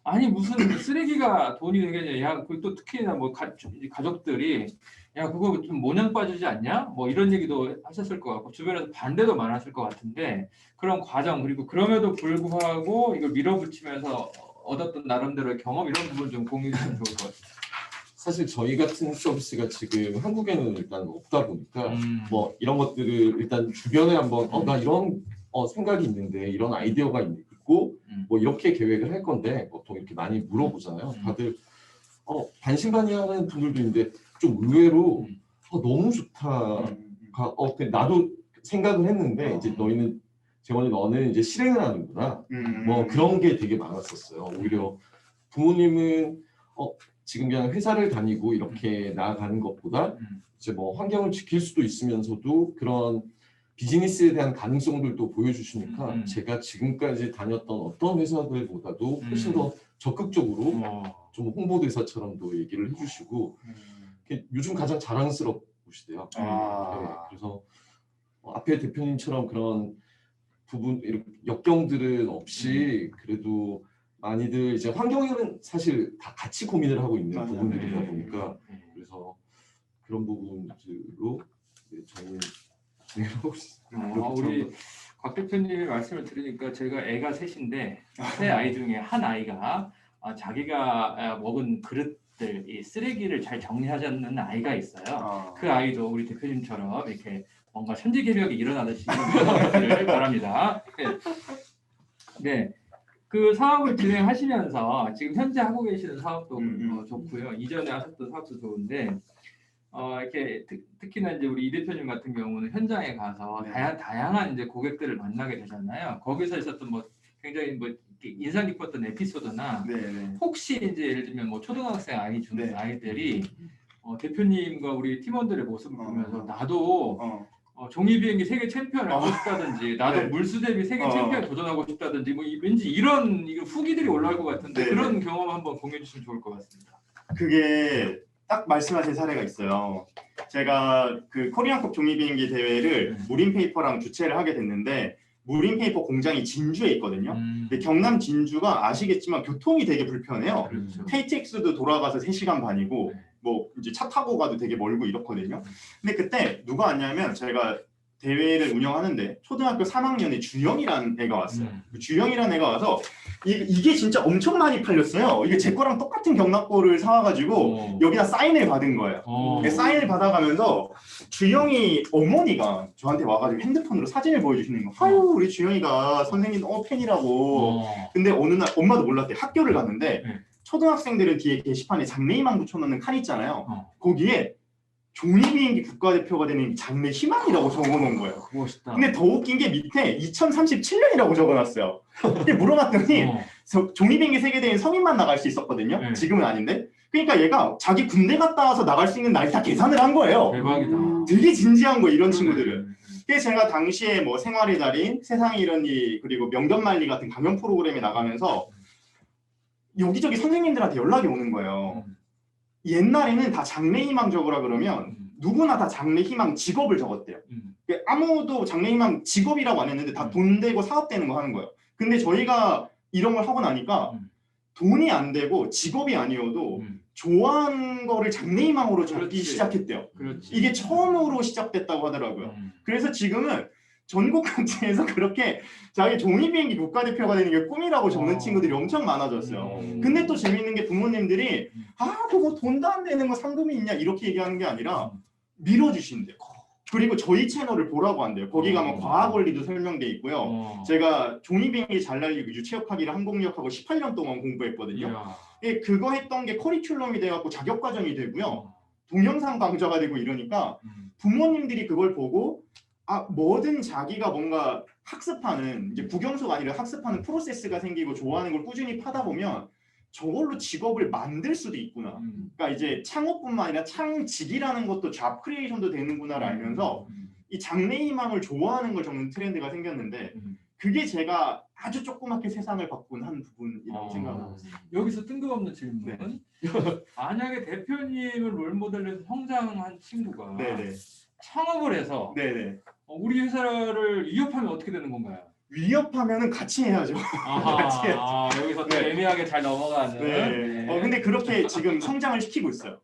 S1: 아니 무슨 쓰레기가 돈이 되겠냐. 야, 또 특히나 뭐 가족들이 야 그거 좀 모냥 빠지지 않냐? 뭐 이런 얘기도 하셨을 것 같고 주변에서 반대도 많았을 것 같은데 그런 과정 그리고 그럼에도 불구하고 이걸 밀어붙이면서 얻었던 나름대로의 경험 이런 부분 좀 공유해 주시면 좋을 것 같아요.
S2: 사실 저희 같은 서비스가 지금 한국에는 일단 없다 보니까 뭐 이런 것들을 일단 주변에 한번 나 이런 생각이 있는데 이런 아이디어가 있고 뭐 이렇게 계획을 할 건데 보통 이렇게 많이 물어보잖아요. 다들 반신반의하는 분들도 있는데 좀 의외로 너무 좋다. 나도 생각을 했는데 이제 너는 이제 실행을 하는구나. 뭐 그런 게 되게 많았었어요. 오히려 부모님은 지금 그냥 회사를 다니고 이렇게 나아가는 것보다 이제 뭐 환경을 지킬 수도 있으면서도 그런 비즈니스에 대한 가능성들도 보여주시니까 제가 지금까지 다녔던 어떤 회사들보다도 훨씬 더 적극적으로 좀 홍보대사처럼도 얘기를 해주시고 요즘 가장 자랑스럽으시대요. 네, 그래서 앞에 대표님처럼 그런 부분 역경들은 없이 그래도 많이들 이제 환경은 사실 다 같이 고민을 하고 있는 부분들이다 보니까 그래서 그런 부분들로 저희는 진행하고 있습니다.
S1: 우리 곽 대표님의 말씀을 들으니까 제가 애가 셋인데 세 아이 중에 한 아이가 자기가 먹은 그릇들 이 쓰레기를 잘 정리하지 않는 아이가 있어요. 그 아이도 우리 대표님처럼 이렇게 뭔가 천지개벽이 일어나듯이 일어나기를 바랍니다. 네. 그 사업을 진행하시면서 지금 현재 하고 계시는 사업도
S4: 음.
S1: 좋고요. 이전에 하셨던 사업도 좋은데 이렇게 특히나 이제 우리 이 대표님 같은 경우는 현장에 가서
S4: 네.
S1: 다양한 이제 고객들을 만나게 되잖아요. 거기서 있었던 뭐 굉장히 뭐 이렇게 인상 깊었던 에피소드나
S4: 네네.
S1: 혹시 이제 예를 들면 뭐 초등학생
S4: 네.
S1: 아이들이 대표님과 우리 팀원들의 모습을 보면서 나도
S4: 어.
S1: 종이 비행기 세계 챔피언을 하고 싶다든지 나도
S4: 네.
S1: 물수제비 세계 챔피언 도전하고 싶다든지 뭐 왠지 이런 후기들이 올라올 것 같은데
S4: 네.
S1: 그런 경험 한번 공유해 주시면 좋을 것 같습니다.
S4: 그게 딱 말씀하신 사례가 있어요. 제가 그 코리안컵 종이 비행기 대회를 무림페이퍼랑 주최를 하게 됐는데 무림페이퍼 공장이 진주에 있거든요. 근데 경남 진주가 아시겠지만 교통이 되게 불편해요.
S1: 그렇죠.
S4: KTX도 돌아가서 3시간 반이고
S1: 네.
S4: 뭐 이제 차 타고 가도 되게 멀고 이렇거든요. 근데 그때 누가 왔냐면 제가 대회를 운영하는데 초등학교 3학년에 주영이라는 애가 왔어요. 그 주영이라는 애가 와서 이게 진짜 엄청 많이 팔렸어요. 이게 제 거랑 똑같은 경락고를 사와가지고 여기다 사인을 받은 거예요. 사인을 받아가면서 주영이 어머니가 저한테 와가지고 핸드폰으로 사진을 보여주시는 거예요. 아유 우리 주영이가 선생님 팬이라고. 근데 어느 날 엄마도 몰랐대. 학교를 갔는데 초등학생들은 뒤에 게시판에 장래희망 붙여놓는 칸 있잖아요. 거기에 종이 비행기 국가대표가 되는 장래 희망이라고 적어놓은 거예요.
S1: 멋있다.
S4: 근데 더 웃긴 게 밑에 2037년이라고 적어놨어요. 근데 물어봤더니 종이 비행기 세계대회는 성인만 나갈 수 있었거든요.
S1: 네.
S4: 지금은 아닌데. 그러니까 얘가 자기 군대 갔다 와서 나갈 수 있는 날 다 계산을 한 거예요.
S1: 대박이다.
S4: 되게 진지한 거 이런 친구들은. 그래서 제가 당시에 뭐 생활의 달인, 세상에 이런 일 그리고 명견말리 같은 강연 프로그램에 나가면서 여기저기 선생님들한테 연락이 오는 거예요. 옛날에는 다 장래희망 적으라 그러면 누구나 다 장래희망 직업을 적었대요. 아무도 장래희망 직업이라고 안 했는데 다 돈 되고 사업 되는 거 하는 거예요. 근데 저희가 이런 걸 하고 나니까 돈이 안 되고 직업이 아니어도 좋아하는 거를 장래희망으로 적기
S1: 그렇지.
S4: 시작했대요.
S1: 그렇지.
S4: 이게 처음으로 시작됐다고 하더라고요. 그래서 지금은 전국 각지에서 그렇게 자기 종이 비행기 국가대표가 되는 게 꿈이라고 적는 친구들이 엄청 많아졌어요. 근데 또 재밌는 게 부모님들이 그거 돈도 안 되는 거 상금이 있냐 이렇게 얘기하는 게 아니라 밀어주신대요. 그리고 저희 채널을 보라고 한대요. 거기 가면 과학 원리도 설명돼 있고요. 제가 종이 비행기 잘 날리고 유체역학이랑 항공력하고 18년 동안 공부했거든요. 그거 했던 게 커리큘럼이 돼갖고 자격과정이 되고요. 동영상 강좌가 되고 이러니까 부모님들이 그걸 보고 뭐든 자기가 뭔가 학습하는 이제 국영수가 아니라 학습하는 프로세스가 생기고 좋아하는 걸 꾸준히 파다 보면 저걸로 직업을 만들 수도 있구나. 그러니까 이제 창업뿐만 아니라 창직이라는 것도 잡 크리에이션도 되는구나를 알면서 이 장래희망을 좋아하는 걸 적는 트렌드가 생겼는데 그게 제가 아주 조그맣게 세상을 바꾼 한 부분이라고 생각하고 있습니다.
S1: 여기서 뜬금없는 질문은 만약에 대표님을 롤모델로 해서 성장한 친구가
S4: 네네.
S1: 창업을 해서
S4: 네네.
S1: 우리 회사를 위협하면 어떻게 되는 건가요?
S4: 위협하면은 같이 해야죠. 같이 해야죠.
S1: 여기서 또 애매하게 잘 넘어가는.
S4: 네. 근데 그렇게 지금 성장을 시키고 있어요.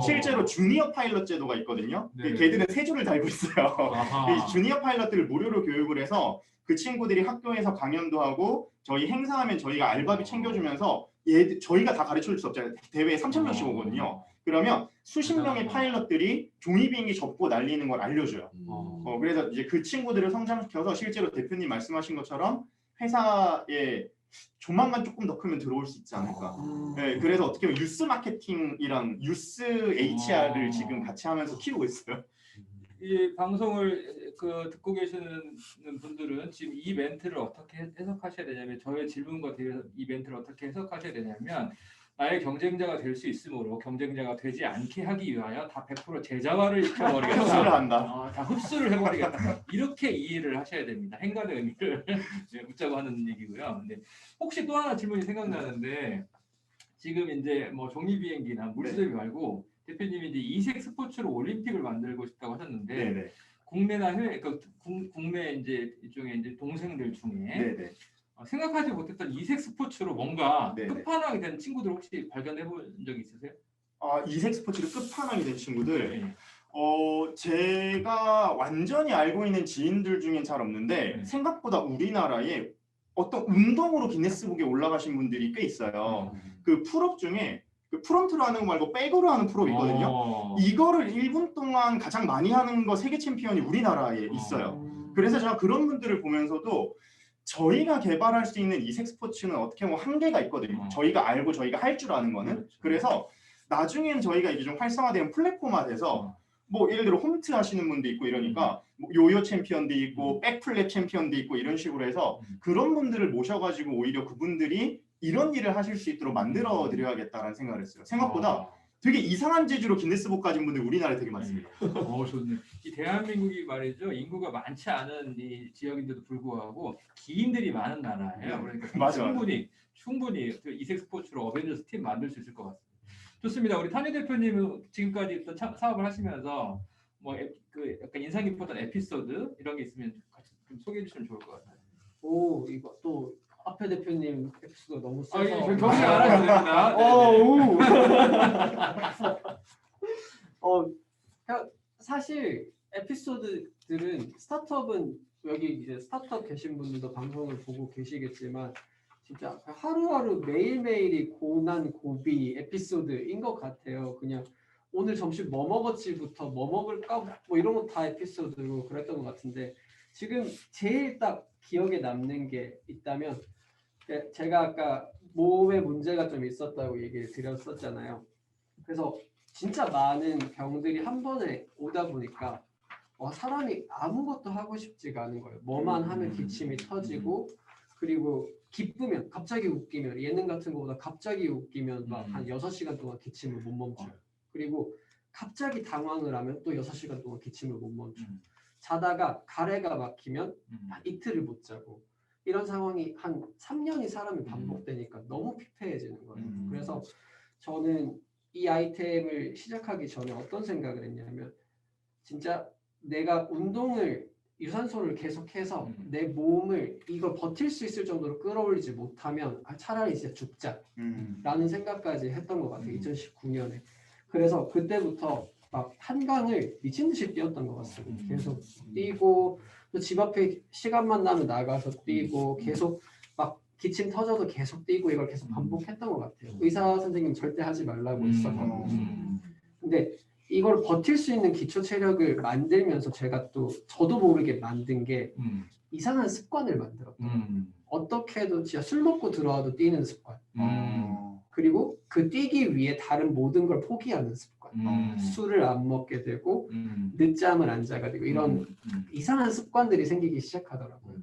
S4: 실제로 주니어 파일럿 제도가 있거든요.
S1: 네.
S4: 걔들은 3줄을 달고 있어요. 이 주니어 파일럿들을 무료로 교육을 해서 그 친구들이 학교에서 강연도 하고 저희 행사하면 저희가 알바비 챙겨주면서 저희가 다 가르쳐 줄 수 없잖아요. 대회에 3,000명씩 오거든요. 그러면 수십 명의 파일럿들이 종이 비행기 접고 날리는 걸 알려줘요. 그래서 이제 그 친구들을 성장시켜서 실제로 대표님 말씀하신 것처럼 회사에 조만간 조금 더 크면 들어올 수 있지 않을까. 네, 그래서 어떻게 보면 유스 마케팅이랑 유스 HR을 지금 같이 하면서 키우고 있어요.
S1: 이 방송을 듣고 계시는 분들은 지금 이 멘트를 어떻게 해석하셔야 되냐면 저의 질문과 대해서 이 멘트를 어떻게 해석하셔야 되냐면 나의 경쟁자가 될 수 있으므로 경쟁자가 되지 않게 하기 위하여 다 100% 제자화를 시켜버리겠다.
S4: 흡수를 한다.
S1: 다 흡수를 해버리겠다. 이렇게 이해를 하셔야 됩니다. 행간의 의미를 묻자고 하는 얘기고요. 근데 혹시 또 하나 질문이 생각나는데 지금 이제 뭐 종이 비행기나 물수제비 말고 대표님이 이제 이색 스포츠로 올림픽을 만들고 싶다고 하셨는데
S4: 네네.
S1: 국내나 해외, 국내 이제 일종의 이제 동생들 중에
S4: 네네.
S1: 생각하지 못했던 이색 스포츠로 뭔가
S4: 네네.
S1: 끝판왕이 된 친구들 혹시 발견해 본 적 있으세요?
S4: 이색 스포츠로 끝판왕이 된 친구들.
S1: 네.
S4: 제가 완전히 알고 있는 지인들 중엔 잘 없는데 생각보다 우리나라에 어떤 운동으로 기네스북에 올라가신 분들이 꽤 있어요. 그 풀업 중에 그 프론트로 하는 거 말고 백으로 하는 풀업 있거든요. 이거를 1분 동안 가장 많이 하는 거 세계 챔피언이 우리나라에 있어요. 그래서 제가 그런 분들을 보면서도 저희가 개발할 수 있는 이색 스포츠는 어떻게 보면 한계가 있거든요. 저희가 알고 저희가 할 줄 아는 거는.
S1: 그렇죠.
S4: 그래서 나중엔 저희가 이게 좀 활성화된 플랫폼화돼서 뭐 예를 들어 홈트 하시는 분도 있고 이러니까 뭐 요요 챔피언도 있고 백플랩 챔피언도 있고 이런 식으로 해서 그런 분들을 모셔가지고 오히려 그분들이 이런 일을 하실 수 있도록 만들어 드려야겠다라는 생각을 했어요. 생각보다 되게 이상한 재주로 기네스북 가진 분들 우리나라에 되게 많습니다.
S1: 좋네. 이 대한민국이 말이죠, 인구가 많지 않은 이 지역인데도 불구하고 기인들이 많은 나라예요. 그러니까
S4: 맞아,
S1: 충분히 그 이색 스포츠로 어벤져스 팀 만들 수 있을 것 같습니다. 좋습니다. 우리 탄희 대표님은 지금까지 또 사업을 하시면서 뭐 그 약간 인상 깊었던 에피소드 이런 게 있으면 같이 좀 소개해 주시면 좋을 것 같아요.
S3: 오, 이거 또 앞에 대표님 에피소드 너무 세서
S1: 저 경시 안 하셔도 됩니다.
S3: 사실 에피소드들은 스타트업은 여기 이제 스타트업 계신 분들도 방송을 보고 계시겠지만 진짜 하루하루 매일매일이 고난 고비 에피소드인 것 같아요. 그냥 오늘 점심 뭐 먹었지부터 뭐 먹을까 뭐 이런 거 다 에피소드로 그랬던 것 같은데 지금 제일 딱 기억에 남는 게 있다면 제가 아까 몸에 문제가 좀 있었다고 얘기를 드렸었잖아요. 그래서 진짜 많은 병들이 한 번에 오다 보니까 사람이 아무것도 하고 싶지가 않은 거예요. 뭐만 하면 기침이 터지고 그리고 기쁘면 갑자기 웃기면 예능 같은 거보다 갑자기 웃기면 막 한 6시간 동안 기침을 못 멈춰요. 그리고 갑자기 당황을 하면 또 6시간 동안 기침을 못 멈춰요. 자다가 가래가 막히면 이틀을 못 자고 이런 상황이 한 3년이 사람이 반복되니까 너무 피폐해지는 거예요. 그래서 저는 이 아이템을 시작하기 전에 어떤 생각을 했냐면 진짜 내가 운동을 유산소를 계속해서 내 몸을 이걸 버틸 수 있을 정도로 끌어올리지 못하면 차라리 진짜 죽자라는 생각까지 했던 것 같아요. 2019년에. 그래서 그때부터 막 한강을 미친 듯이 뛰었던 것 같습니다. 계속 뛰고 또 집 앞에 시간만 나면 나가서 뛰고 계속 막 기침 터져도 계속 뛰고 이걸 계속 반복했던 것 같아요. 의사 선생님 절대 하지 말라고 했었거든요. 근데 이걸 버틸 수 있는 기초 체력을 만들면서 제가 또 저도 모르게 만든 게 이상한 습관을 만들었더라고요. 어떻게 해도 진짜 술 먹고 들어와도 뛰는 습관. 그리고 그 뛰기 위해 다른 모든 걸 포기하는 습관. 술을 안 먹게 되고 늦잠을 안 자게 되고 이런 이상한 습관들이 생기기 시작하더라고요.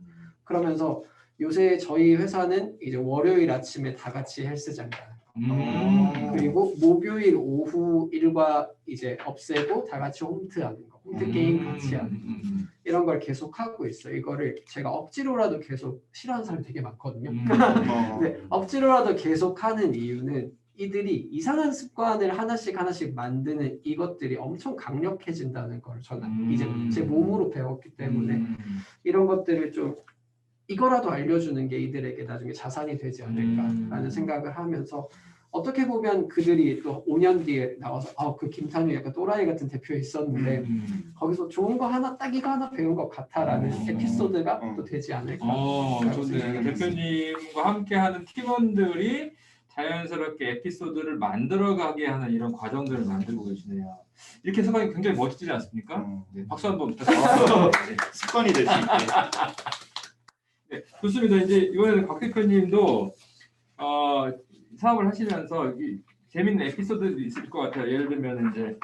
S3: 그러면서 요새 저희 회사는 이제 월요일 아침에 다 같이 헬스장 가요. 그리고 목요일 오후 일과 이제 없애고 다 같이 홈트하는 거, 홈트 게임 같이 하는 거 이런 걸 계속 하고 있어요. 이거를 제가 억지로라도 계속 싫어하는 사람이 되게 많거든요. 근데 억지로라도 계속 하는 이유는 이들이 이상한 습관을 하나씩 만드는 이것들이 엄청 강력해진다는 걸 저는 이제 제 몸으로 배웠기 때문에 이런 것들을 좀 이거라도 알려주는 게 이들에게 나중에 자산이 되지 않을까라는 생각을 하면서 어떻게 보면 그들이 또 5년 뒤에 나와서 그 김탄우 약간 또라이 같은 대표에 있었는데 거기서 좋은 거 하나 딱 이거 하나 배운 것 같아라는 에피소드가 또 되지 않을까.
S1: 좋네. 대표님과 함께하는 팀원들이 자연스럽게 에피소드를 만들어가게 하는 이런 과정들을 만들고 계시네요. 이렇게 해석하기 굉장히 멋지지 않습니까? 네, 박수 한번 부탁드립니다.
S4: 습관이 될 수 있게.
S1: 네, 좋습니다. 이제 이번에는 곽 대표님도 사업을 하시면서 재밌는 에피소드도 있을 것 같아요. 예를 들면 이제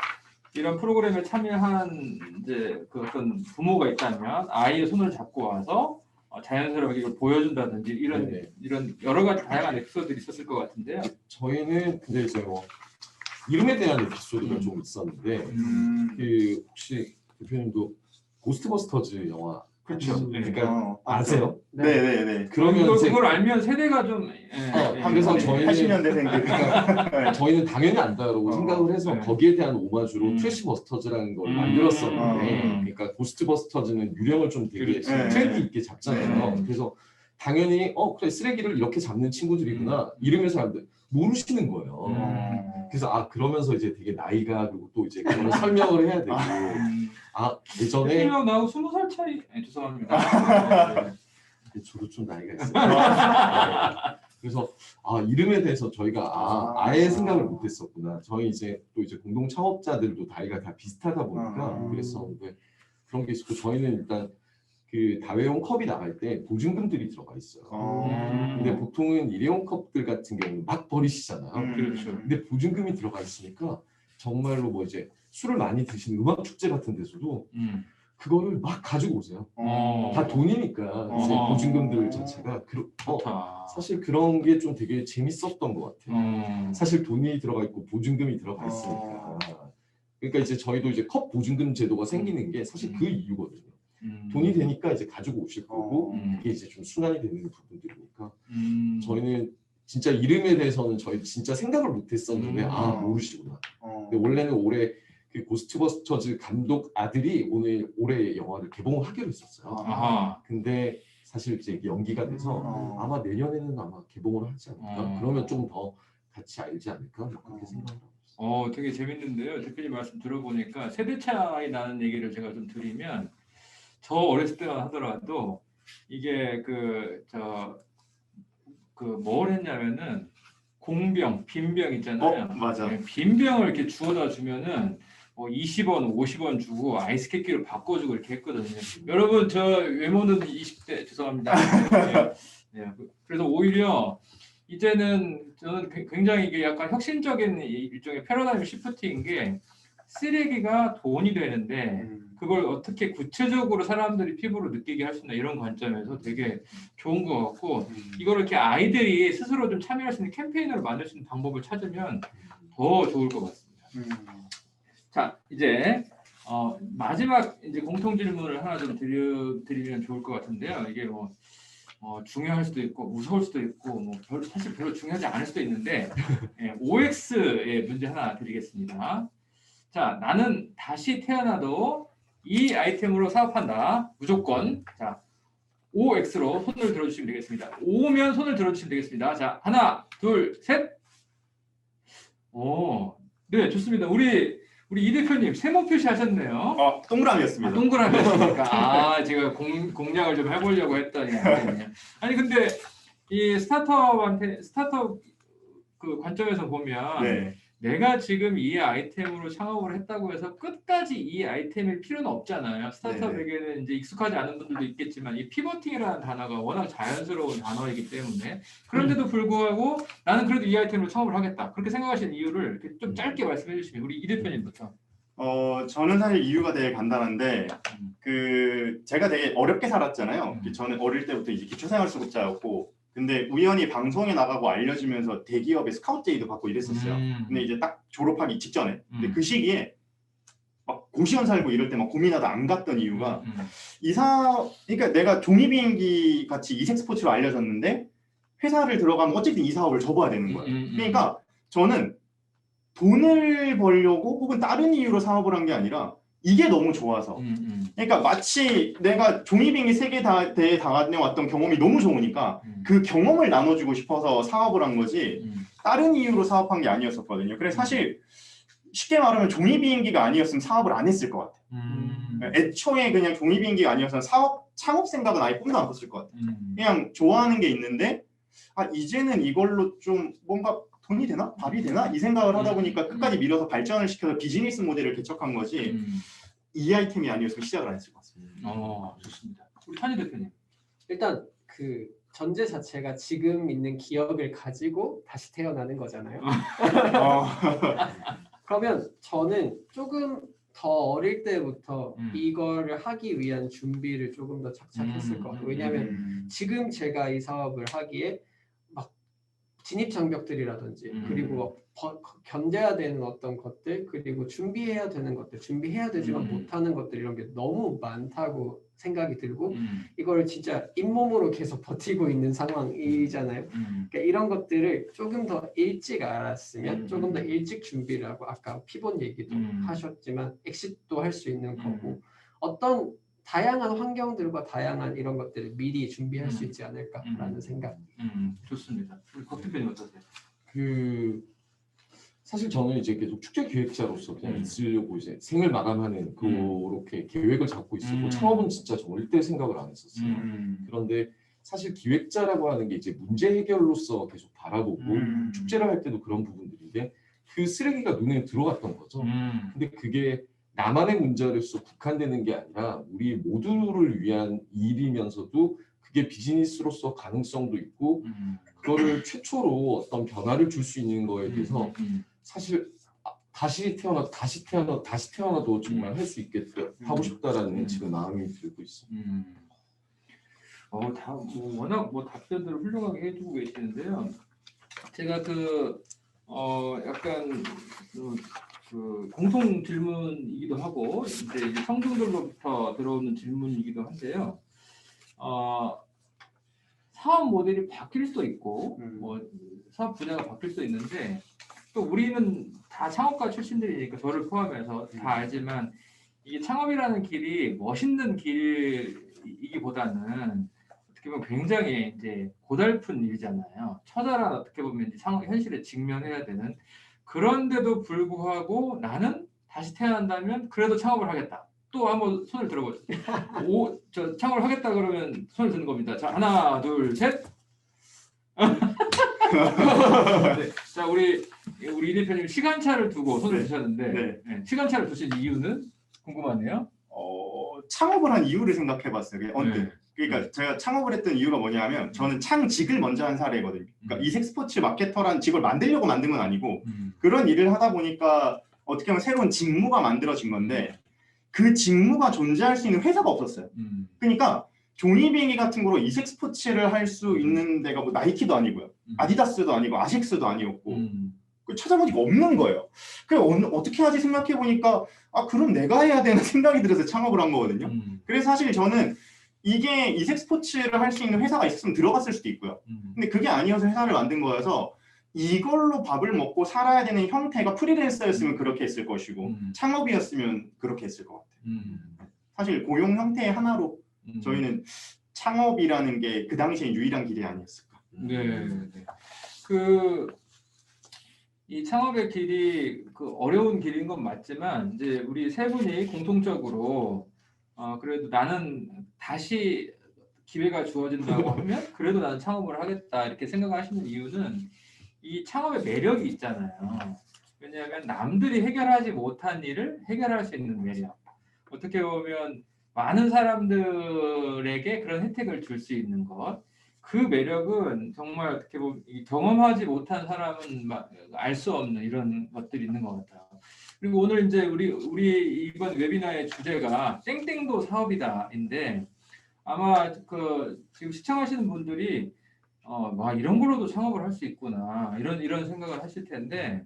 S1: 이런 프로그램에 참여한 이제 그 어떤 부모가 있다면 아이의 손을 잡고 와서 자연스럽게 이걸 보여준다든지 이런 여러 가지 다양한 에피소드들이 있었을 것 같은데요.
S2: 저희는 근데 이제 뭐 이름에 대한 에피소드가 좀 있었는데 그 혹시 대표님도 고스트버스터즈 영화
S1: 그렇죠.
S2: 그러니까 아세요?
S4: 네네네.
S2: 그러면 이제
S1: 그걸 알면 세대가 좀
S2: 그래서 저희는
S4: 80년대생들
S2: 저희는 당연히 안다라고 생각을 해서
S1: 네.
S2: 거기에 대한 오마주로 트래시버스터즈라는 걸 만들었었는데 그러니까 고스트버스터즈는 유령을 좀 되게
S1: 그렇지.
S2: 트렌드 있게 잡잖아요. 그래서 당연히 그래 쓰레기를 이렇게 잡는 친구들이구나 이러면 사람들 모르시는 거예요. 그래서 그러면서 이제 되게 나이가 그리고 또 이제 그걸 설명을 해야 되고 예전에
S1: 대표님하고 나하고 20살 차이 죄송합니다.
S2: 저도 좀 나이가 있어요. 그래서 이름에 대해서 저희가 아예 생각을 못했었구나. 저희 이제 또 이제 공동 창업자들도 나이가 다 비슷하다 보니까 그랬었는데 그런 게 있었고 저희는 일단 그 다회용 컵이 나갈 때 보증금들이 들어가 있어요. 근데 보통은 일회용 컵들 같은 경우는 막 버리시잖아요.
S1: 그렇죠.
S2: 근데 보증금이 들어가 있으니까 정말로 뭐 이제 술을 많이 드시는 음악 축제 같은 데서도 그거를 막 가지고 오세요. 다 돈이니까 이제 보증금들 자체가
S1: 좋다.
S2: 사실 그런 게 좀 되게 재밌었던 것 같아요. 사실 돈이 들어가 있고 보증금이 들어가 있으니까. 그러니까 이제 저희도 이제 컵 보증금 제도가 생기는 게 사실 그 이유거든요. 돈이 되니까 이제 가지고 오실 거고 이게 이제 좀 순환이 되는 부분들이니까 저희는 진짜 이름에 대해서는 저희 진짜 생각을 못했었는데 모르시구나. 근데 원래는 올해 그 고스트버스터즈 감독 아들이 올해 영화를 개봉을 하기로 했었어요. 근데 사실 이제 연기가 돼서 아마 내년에는 아마 개봉을 하지 않을까. 그러면 좀 더 같이 알지 않을까 뭐 그렇게 생각을 하고 있어요.
S1: 되게 재밌는데요. 대표님 말씀 들어보니까 세대 차이 나는 얘기를 제가 좀 드리면 저 어렸을 때만 하더라도 이게 뭘 했냐면은 공병, 빈병 있잖아요.
S4: 맞아.
S1: 네, 빈병을 이렇게 주워다 주면은 20원, 50원 주고 아이스 캐키로 바꿔주고 이렇게 했거든요. 여러분 저 외모는 20대 죄송합니다. 네, 그래서 오히려 이제는 저는 굉장히 이게 약간 혁신적인 일종의 패러다임 시프트인 게 쓰레기가 돈이 되는데 그걸 어떻게 구체적으로 사람들이 피부로 느끼게 할 수 있나 이런 관점에서 되게 좋은 것 같고 이걸 이렇게 아이들이 스스로 좀 참여할 수 있는 캠페인으로 만들 수 있는 방법을 찾으면 더 좋을 것 같습니다. 자 이제 마지막 이제 공통 질문을 하나 좀 드리면 좋을 것 같은데요. 이게 중요할 수도 있고 무서울 수도 있고 사실 별로 중요하지 않을 수도 있는데 OX의 문제 하나 드리겠습니다. 자, 나는 다시 태어나도 이 아이템으로 사업한다. 무조건. 자, OX로 손을 들어주시면 되겠습니다. O면 손을 들어주시면 되겠습니다. 자, 하나, 둘, 셋. 네, 좋습니다. 우리 이 대표님 세모 표시하셨네요.
S4: 동그라미였습니다.
S1: 동그라미였습니까? 제가 공략을 좀 해보려고 했더니 아니 근데 이 스타트업 그 관점에서 보면 내가 지금 이 아이템으로 창업을 했다고 해서 끝까지 이 아이템일 필요는 없잖아요. 스타트업에게는 이제 익숙하지 않은 분들도 있겠지만 이 피버팅이라는 단어가 워낙 자연스러운 단어이기 때문에 그런데도 불구하고 나는 그래도 이 아이템으로 창업을 하겠다. 그렇게 생각하시는 이유를 이렇게 좀 짧게 말씀해 주시면 우리 이 대표님부터.
S4: 저는 사실 이유가 되게 간단한데 제가 되게 어렵게 살았잖아요. 저는 어릴 때부터 이제 기초생활수급자였고 근데 우연히 방송에 나가고 알려지면서 대기업의 스카우트 제의도 받고 이랬었어요. 근데 이제 딱 졸업하기 직전에. 근데 그 시기에 막 고시원 살고 이럴 때 막 고민하다 안 갔던 이유가 그러니까 내가 종이비행기 같이 이색 스포츠로 알려졌는데 회사를 들어가면 어쨌든 이 사업을 접어야 되는 거예요. 그러니까 저는 돈을 벌려고 혹은 다른 이유로 사업을 한 게 아니라 이게 너무 좋아서 그러니까 마치 내가 종이비행기 세계대회에 다녀왔던 경험이 너무 좋으니까 그 경험을 나눠주고 싶어서 사업을 한 거지 다른 이유로 사업한 게 아니었었거든요. 그래서 사실 쉽게 말하면 종이비행기가 아니었으면 사업을 안 했을 것 같아요. 애초에 그냥 종이비행기가 아니었으면 창업 생각은 아예 꿈도 안 꿨을 것 같아요. 그냥 좋아하는 게 있는데 이제는 이걸로 좀 뭔가 돈이 되나? 밥이 되나? 이 생각을 하다 보니까 끝까지 밀어서 발전을 시켜서 비즈니스 모델을 개척한 거지 이 아이템이 아니었으면 시작을 안 했을 것 같습니다.
S1: 좋습니다. 우리 찬희 대표님.
S3: 일단 그 전제 자체가 지금 있는 기억을 가지고 다시 태어나는 거잖아요. 그러면 저는 조금 더 어릴 때부터 이거를 하기 위한 준비를 조금 더 착착했을 것 같아요. 왜냐하면 지금 제가 이 사업을 하기에 막 진입 장벽들이라든지 그리고 견뎌야 되는 어떤 것들 그리고 준비해야 되는 것들 준비해야 되지만 못하는 것들 이런 게 너무 많다고 생각이 들고 이걸 진짜 잇몸으로 계속 버티고 있는 상황이잖아요. 그러니까 이런 것들을 조금 더 일찍 알았으면 조금 더 일찍 준비를 하고 아까 피봇 얘기도 하셨지만 엑싯도 할 수 있는 거고 어떤 다양한 환경들과 다양한 이런 것들을 미리 준비할 수 있지 않을까라는 생각.
S1: 좋습니다. 우리 곽 대표님 어떠세요?
S2: 사실 저는 이제 계속 축제 기획자로서 그냥 있으려고 이제 생을 마감하는 그렇게 계획을 잡고 있었고 창업은 진짜 절대 생각을 안 했었어요. 그런데 사실 기획자라고 하는 게 이제 문제 해결로서 계속 바라보고 축제를 할 때도 그런 부분들인데 그 쓰레기가 눈에 들어갔던 거죠. 근데 그게 나만의 문제로서 국한되는 게 아니라 우리 모두를 위한 일이면서도 그게 비즈니스로서 가능성도 있고 그거를 최초로 어떤 변화를 줄 수 있는 거에 대해서 사실 다시 태어나도 정말 할 수 있겠다 하고 싶다라는 지금 마음이 들고 있습니다.
S1: 뭐 워낙 뭐 답변들을 훌륭하게 해주고 계시는데요. 제가 약간 그 공통 질문이기도 하고 이제 청중들로부터 들어오는 질문이기도 한데요. 사업 모델이 바뀔 수도 있고 뭐 사업 분야가 바뀔 수도 있는데 또 우리는 다 창업가 출신들이니까 저를 포함해서 다 알지만 이게 창업이라는 길이 멋있는 길이기보다는 어떻게 보면 굉장히 이제 고달픈 일이잖아요. 처절한 어떻게 보면 이제 현실에 직면해야 되는 그런데도 불구하고 나는 다시 태어난다면 그래도 창업을 하겠다. 또 한번 손을 들어보세요. 저 창업을 하겠다 그러면 손을 드는 겁니다. 자, 하나, 둘, 셋. 네. 자, 우리 이 대표님 시간차를 두고 손을 드셨는데 시간차를 두신 이유는 궁금하네요.
S4: 창업을 한 이유를 생각해봤어요. 그게 언뜻. 그러니까 제가 창업을 했던 이유가 뭐냐면 저는 창직을 먼저 한 사례거든요. 그러니까 이색 스포츠 마케터라는 직을 만들려고 만든 건 아니고 그런 일을 하다 보니까 어떻게 보면 새로운 직무가 만들어진 건데 그 직무가 존재할 수 있는 회사가 없었어요. 그러니까 종이비행기 같은 거로 이색 스포츠를 할 수 있는 데가 뭐 나이키도 아니고요. 아디다스도 아니고 아식스도 아니었고 찾아보니까 없는 거예요. 그래 어떻게 하지 생각해 보니까 그럼 내가 해야 되는 생각이 들어서 창업을 한 거거든요. 그래서 사실 저는 이게 이색 스포츠를 할 수 있는 회사가 있었으면 들어갔을 수도 있고요. 근데 그게 아니어서 회사를 만든 거여서 이걸로 밥을 먹고 살아야 되는 형태가 프리랜서였으면 그렇게 했을 것이고 창업이었으면 그렇게 했을 것 같아요. 사실 고용 형태의 하나로 저희는 창업이라는 게 그 당시에 유일한 길이 아니었을까.
S1: 네. 이 창업의 길이 어려운 길인 건 맞지만 이제 우리 세 분이 공통적으로 그래도 나는 다시 기회가 주어진다고 하면 그래도 나는 창업을 하겠다 이렇게 생각하시는 이유는 이 창업의 매력이 있잖아요. 왜냐하면 남들이 해결하지 못한 일을 해결할 수 있는 매력. 어떻게 보면 많은 사람들에게 그런 혜택을 줄 수 있는 것. 그 매력은 정말 어떻게 보면 경험하지 못한 사람은 알 수 없는 이런 것들이 있는 것 같아요. 그리고 오늘 이제 우리 이번 웨비나의 주제가 땡땡도 사업이다인데 아마 지금 시청하시는 분들이 이런 걸로도 창업을 할 수 있구나 이런 생각을 하실 텐데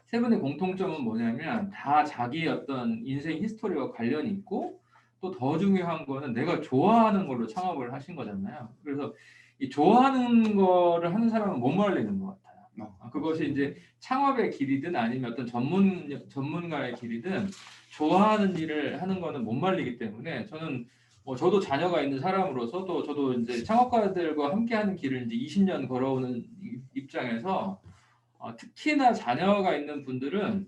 S1: 세 분의 공통점은 뭐냐면 다 자기의 어떤 인생 히스토리와 관련이 있고 또 더 중요한 거는 내가 좋아하는 걸로 창업을 하신 거잖아요. 그래서 이 좋아하는 거를 하는 사람은 못 말리는 것 같아요. 그것이 이제 창업의 길이든 아니면 어떤 전문가의 길이든 좋아하는 일을 하는 거는 못 말리기 때문에 저도 자녀가 있는 사람으로서 또 저도 이제 창업가들과 함께하는 길을 이제 20년 걸어오는 입장에서 특히나 자녀가 있는 분들은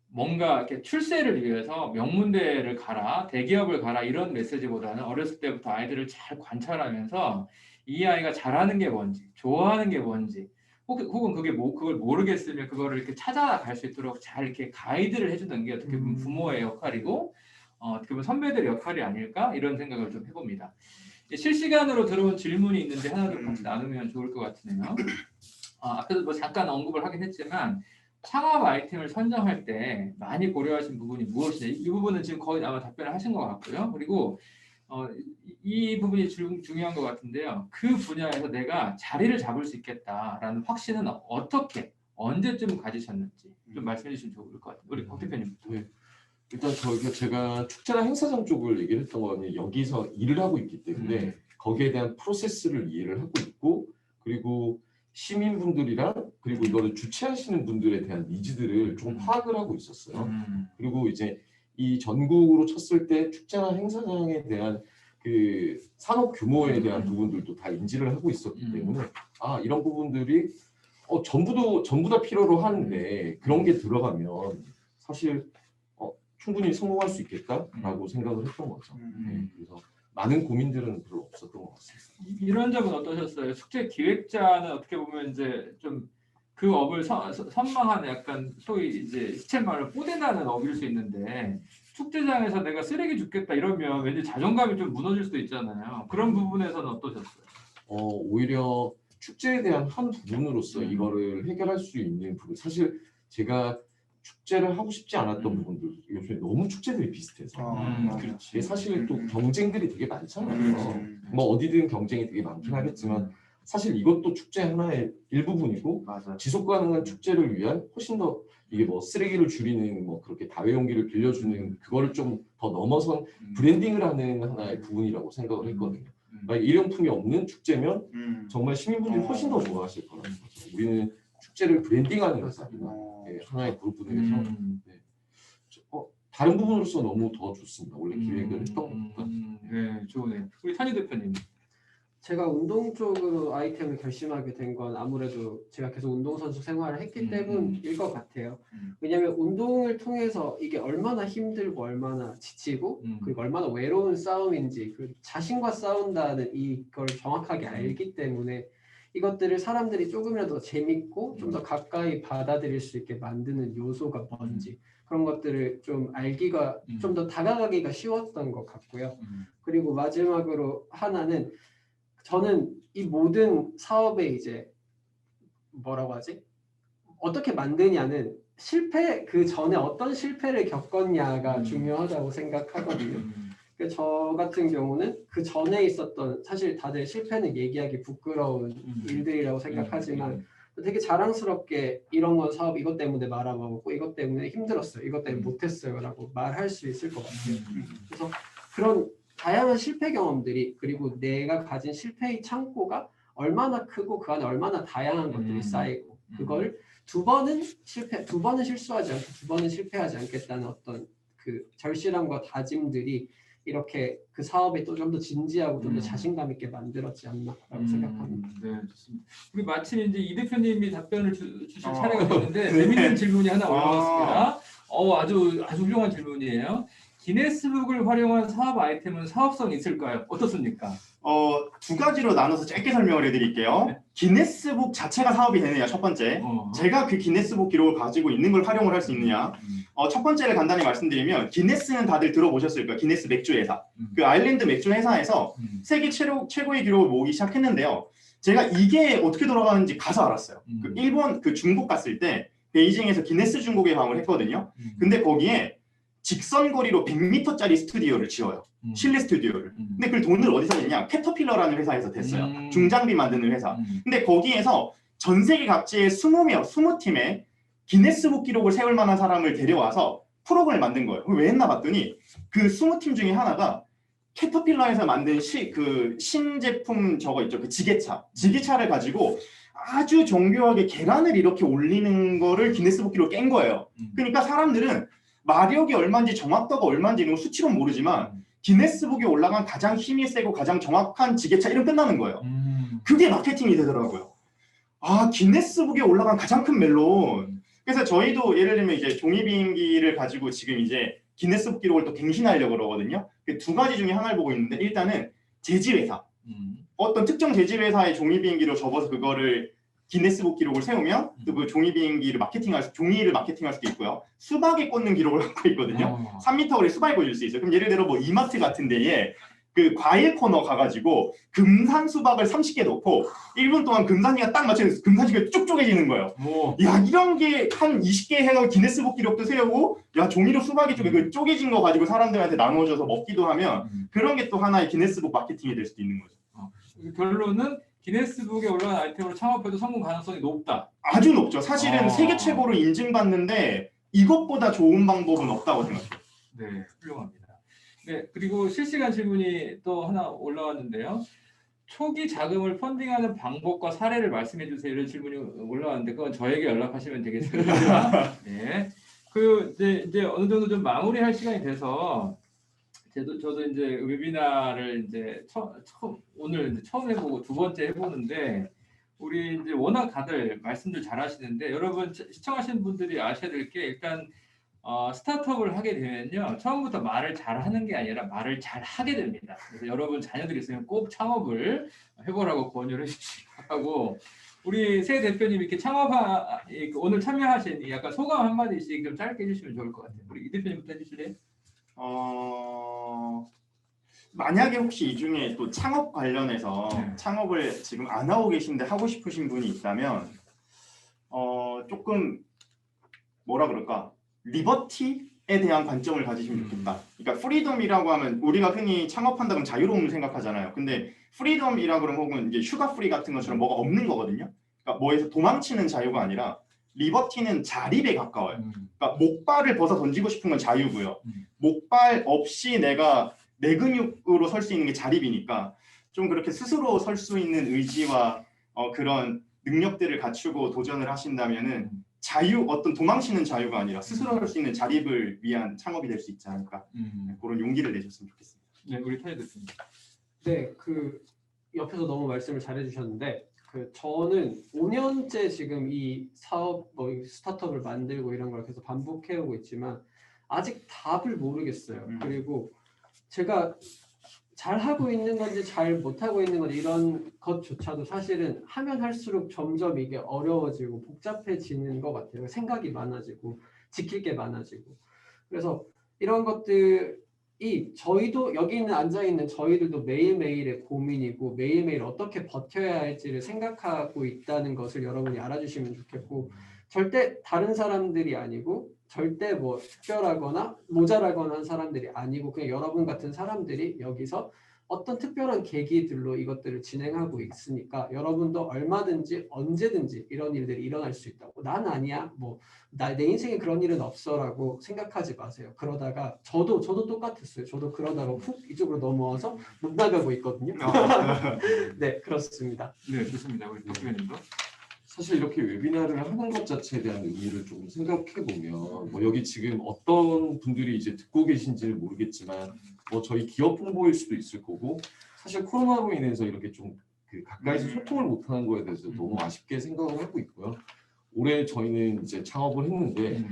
S1: 뭔가 이렇게 출세를 위해서 명문대를 가라, 대기업을 가라 이런 메시지보다는 어렸을 때부터 아이들을 잘 관찰하면서 이 아이가 잘하는 게 뭔지, 좋아하는 게 뭔지, 혹은 그걸 모르겠으면 그거를 이렇게 찾아갈 수 있도록 잘 이렇게 가이드를 해주는 게 어떻게 보면 부모의 역할이고 어떻게 보면 선배들의 역할이 아닐까 이런 생각을 좀 해봅니다. 실시간으로 들어온 질문이 있는데 하나 좀 같이 나누면 좋을 것 같으네요. 앞에서 뭐 잠깐 언급을 하긴 했지만 창업 아이템을 선정할 때 많이 고려하신 부분이 무엇이냐 이 부분은 지금 거의 아마 답변을 하신 것 같고요. 그리고 이 부분이 중요한 것 같은데요. 그 분야에서 내가 자리를 잡을 수 있겠다라는 확신은 어떻게 언제쯤 가지셨는지 좀 말씀해 주시면 좋을 것 같아요. 우리 박 대표님부터.
S2: 네. 일단 제가 축제나 행사장 쪽을 얘기를 했던 거는 여기서 일을 하고 있기 때문에 거기에 대한 프로세스를 이해를 하고 있고 그리고 시민분들이랑 그리고 이거를 주최하시는 분들에 대한 니즈들을 좀 파악을 하고 있었어요. 그리고 이제 이 전국으로 쳤을 때 축제나 행사장에 대한 그 산업 규모에 대한 부분들도 다 인지를 하고 있었기 때문에 이런 부분들이 전부 다 필요로 하는데 그런 게 들어가면 사실 충분히 성공할 수 있겠다라고 생각을 했던 거죠. 네, 그래서 많은 고민들은 별로 없었던 것 같습니다.
S1: 이런 점은 어떠셨어요? 축제 기획자는 어떻게 보면 이제 좀 그 업을 선망하는 약간 소위 이제 시쳇말로 뽀대나는 업일 수 있는데 축제장에서 내가 쓰레기 줍겠다 이러면 왠지 자존감이 좀 무너질 수도 있잖아요. 그런 부분에서는 어떠셨어요?
S2: 오히려 축제에 대한 한 부분으로서 이거를 해결할 수 있는 부분. 사실 제가 축제를 하고 싶지 않았던 부분들 요즘에 너무 축제들이 비슷해서
S1: 그렇지.
S2: 이게 사실 또 경쟁들이 되게 많잖아요. 뭐 어디든 경쟁이 되게 많긴 하겠지만 사실 이것도 축제 하나의 일부분이고
S4: 맞아.
S2: 지속 가능한 축제를 위한 훨씬 더 이게 뭐 쓰레기를 줄이는 뭐 그렇게 다회용기를 빌려주는 그거를 좀 더 넘어선 브랜딩을 하는 하나의 부분이라고 생각을 했거든요. 만약 일회용품이 없는 축제면 정말 시민분들이 훨씬 더 좋아하실 거라는 거죠. 우리는 축제를 브랜딩하는 회사이다. 예, 하나의 그룹을 해서 다른 부분으로서 너무 더 좋습니다. 원래 기획을 했던 것보다.
S1: 네, 좋네요. 우리 탄희 대표님.
S3: 제가 운동 쪽으로 아이템을 결심하게 된 건 아무래도 제가 계속 운동선수 생활을 했기 때문일 것 같아요. 왜냐하면 운동을 통해서 이게 얼마나 힘들고 얼마나 지치고 그리고 얼마나 외로운 싸움인지 그 자신과 싸운다는 이걸 정확하게 알기 때문에 이것들을 사람들이 조금이라도 재밌고 좀 더 가까이 받아들일 수 있게 만드는 요소가 뭔지 그런 것들을 좀 알기가 좀 더 다가가기가 쉬웠던 것 같고요. 그리고 마지막으로 하나는 저는 이 모든 사업에 이제 뭐라고 하지? 어떻게 만드냐는 실패 그 전에 어떤 실패를 겪었냐가 중요하다고 생각하거든요. 그러니까 저 같은 경우는 그 전에 있었던 사실 다들 실패는 얘기하기 부끄러운 일들이라고 생각하지만 되게 자랑스럽게 이런 건 사업 이것 때문에 말아먹었고 이것 때문에 힘들었어요. 이것 때문에 못했어요라고 말할 수 있을 것 같아요. 그래서 그런 다양한 실패 경험들이 그리고 내가 가진 실패의 창고가 얼마나 크고 그 안에 얼마나 다양한 것들이 쌓이고 그걸 두 번은 실수하지 않고 두 번은 실패하지 않겠다는 어떤 그 절실함과 다짐들이 이렇게 그 사업에 또 좀 더 진지하고 좀 더 자신감 있게 만들었지 않나라고 생각합니다.
S1: 네, 좋습니다. 우리 마침 이제 이 대표님이 답변을 주실 차례가 됐는데 재밌는 질문이 하나 올라왔습니다. 아주 훌륭한 질문이에요. 기네스북을 활용한 사업 아이템은 사업성이 있을까요? 어떻습니까?
S4: 두 가지로 나눠서 짧게 설명을 해드릴게요. 기네스북 자체가 사업이 되느냐 첫 번째. 제가 그 기네스북 기록을 가지고 있는 걸 활용을 할 수 있느냐. 첫 번째를 간단히 말씀드리면 기네스는 다들 들어보셨을 거예요. 기네스 맥주 회사. 그 아일랜드 맥주 회사에서 세계 최고의 기록을 모으기 시작했는데요. 제가 이게 어떻게 돌아가는지 가서 알았어요. 그 일본 그 중국 갔을 때 베이징에서 기네스 중국에 방문을 했거든요. 근데 거기에 직선 거리로 100m짜리 스튜디오를 지어요. 실내 스튜디오를. 근데 그 돈을 어디서 냈냐? 캐터필러라는 회사에서 댔어요. 중장비 만드는 회사. 근데 거기에서 전 세계 각지의 20팀의 기네스북 기록을 세울 만한 사람을 데려와서 프로그램을 만든 거예요. 왜 했나 봤더니 그 20팀 중에 하나가 캐터필러에서 만든 신제품 저거 있죠. 그 지게차를 가지고 아주 정교하게 계란을 이렇게 올리는 거를 기네스북 기록을 깬 거예요. 그러니까 사람들은 마력이 얼마인지 정확도가 얼마인지 이런 거 수치로는 모르지만 기네스북에 올라간 가장 힘이 세고 가장 정확한 지게차 이름 끝나는 거예요. 그게 마케팅이 되더라고요. 기네스북에 올라간 가장 큰 멜론. 그래서 저희도 예를 들면 이제 종이 비행기를 가지고 지금 이제 기네스북 기록을 또 갱신하려고 그러거든요. 그 두 가지 중에 하나를 보고 있는데 일단은 제지회사. 어떤 특정 제지회사의 종이 비행기로 접어서 그거를 기네스북 기록을 세우면 또 그 종이를 마케팅할 수도 있고요. 수박에 꽂는 기록을 갖고 있거든요. 3m 거리에 수박이 꽂을 수 있어요. 그럼 예를 들어 뭐 이마트 같은 데에 그 과일 코너 가가지고 금산 수박을 30개 넣고 1분 동안 금산이가 딱 맞추면 금산이가 쭉 쪼개지는 거예요. 야, 이런 게 한 20개 해서 기네스북 기록도 세우고 야, 종이로 수박이 그 쪼개진 거 가지고 사람들한테 나눠줘서 먹기도 하면 그런 게 또 하나의 기네스북 마케팅이 될 수도 있는 거죠.
S1: 결론은 기네스북에 올라간 아이템으로 창업해도 성공 가능성이 높다.
S4: 아주 높죠. 사실은 세계 최고로 인증받는데 이것보다 좋은 방법은 없다고 생각해요.
S1: 네, 훌륭합니다. 네, 그리고 실시간 질문이 또 하나 올라왔는데요. 초기 자금을 펀딩하는 방법과 사례를 말씀해 주세요. 이런 질문이 올라왔는데 그건 저에게 연락하시면 되겠습니다. 네, 이제 어느 정도 좀 마무리할 시간이 돼서 저도 이제 웨비나를 이제 오늘 이제 처음 해보고 두 번째 해보는데 우리 이제 워낙 다들 말씀들 잘하시는데 여러분 시청하시는 분들이 아셔야 될 게 일단 스타트업을 하게 되면요 처음부터 말을 잘하는 게 아니라 말을 잘하게 됩니다. 그래서 여러분 자녀들이 있으면 꼭 창업을 해보라고 권유를 해주시고 우리 새 대표님 이렇게 오늘 참여하신 이 약간 소감 한 마디씩 좀 짧게 해주시면 좋을 것 같아요. 우리 이 대표님부터 해주실래요?
S4: 만약에 혹시 이 중에 또 창업 관련해서
S1: 네.
S4: 창업을 지금 안 하고 계신데 하고 싶으신 분이 있다면 조금 뭐라 그럴까 리버티에 대한 관점을 가지시면 좋겠다. 그러니까 프리덤이라고 하면 우리가 흔히 창업한다 그러면 자유로움을 생각하잖아요. 근데 프리덤이라 그러면 혹은 이제 슈가 프리 같은 것처럼 뭐가 없는 거거든요. 그러니까 뭐에서 도망치는 자유가 아니라 리버티는 자립에 가까워요. 그러니까 목발을 벗어 던지고 싶은 건 자유고요. 목발 없이 내가 내 근육으로 설 수 있는 게 자립이니까 좀 그렇게 스스로 설 수 있는 의지와 그런 능력들을 갖추고 도전을 하신다면은 어떤 도망치는 자유가 아니라 스스로 할 수 있는 자립을 위한 창업이 될 수 있지 않을까. 그런 용기를 내셨으면 좋겠습니다.
S1: 네, 우리 타이 대표님.
S3: 네, 그 옆에서 너무 말씀을 잘해주셨는데 그 저는 5년째 지금 이 사업 이 스타트업을 만들고 이런 걸 계속 반복해오고 있지만 아직 답을 모르겠어요. 그리고 제가 잘 하고 있는 건지 잘 못하고 있는 건지 이런 것조차도 사실은 하면 할수록 점점 이게 어려워지고 복잡해지는 것 같아요. 생각이 많아지고 지킬 게 많아지고 그래서 이런 것들이 저희도 여기 있는 앉아있는 저희들도 매일매일의 고민이고 매일매일 어떻게 버텨야 할지를 생각하고 있다는 것을 여러분이 알아주시면 좋겠고 절대 다른 사람들이 아니고 절대 뭐 특별하거나 모자라거나 한 사람들이 아니고 그냥 여러분 같은 사람들이 여기서 어떤 특별한 계기들로 이것들을 진행하고 있으니까 여러분도 얼마든지 언제든지 이런 일들이 일어날 수 있다고 난 아니야 뭐 내 인생에 그런 일은 없어라고 생각하지 마세요. 그러다가 저도 똑같았어요. 저도 그러다가 훅 이쪽으로 넘어와서 못 나가고 있거든요. 네 그렇습니다.
S1: 네, 좋습니다. 우리 대표님도.
S2: 사실 이렇게 웨비나를 하는 것 자체에 대한 의미를 좀 생각해 보면 뭐 여기 지금 어떤 분들이 이제 듣고 계신지를 모르겠지만 뭐 저희 기업 홍보일 수도 있을 거고 사실 코로나로 인해서 이렇게 좀 그 가까이서 소통을 못하는 거에 대해서 너무 아쉽게 생각을 하고 있고요. 올해 저희는 이제 창업을 했는데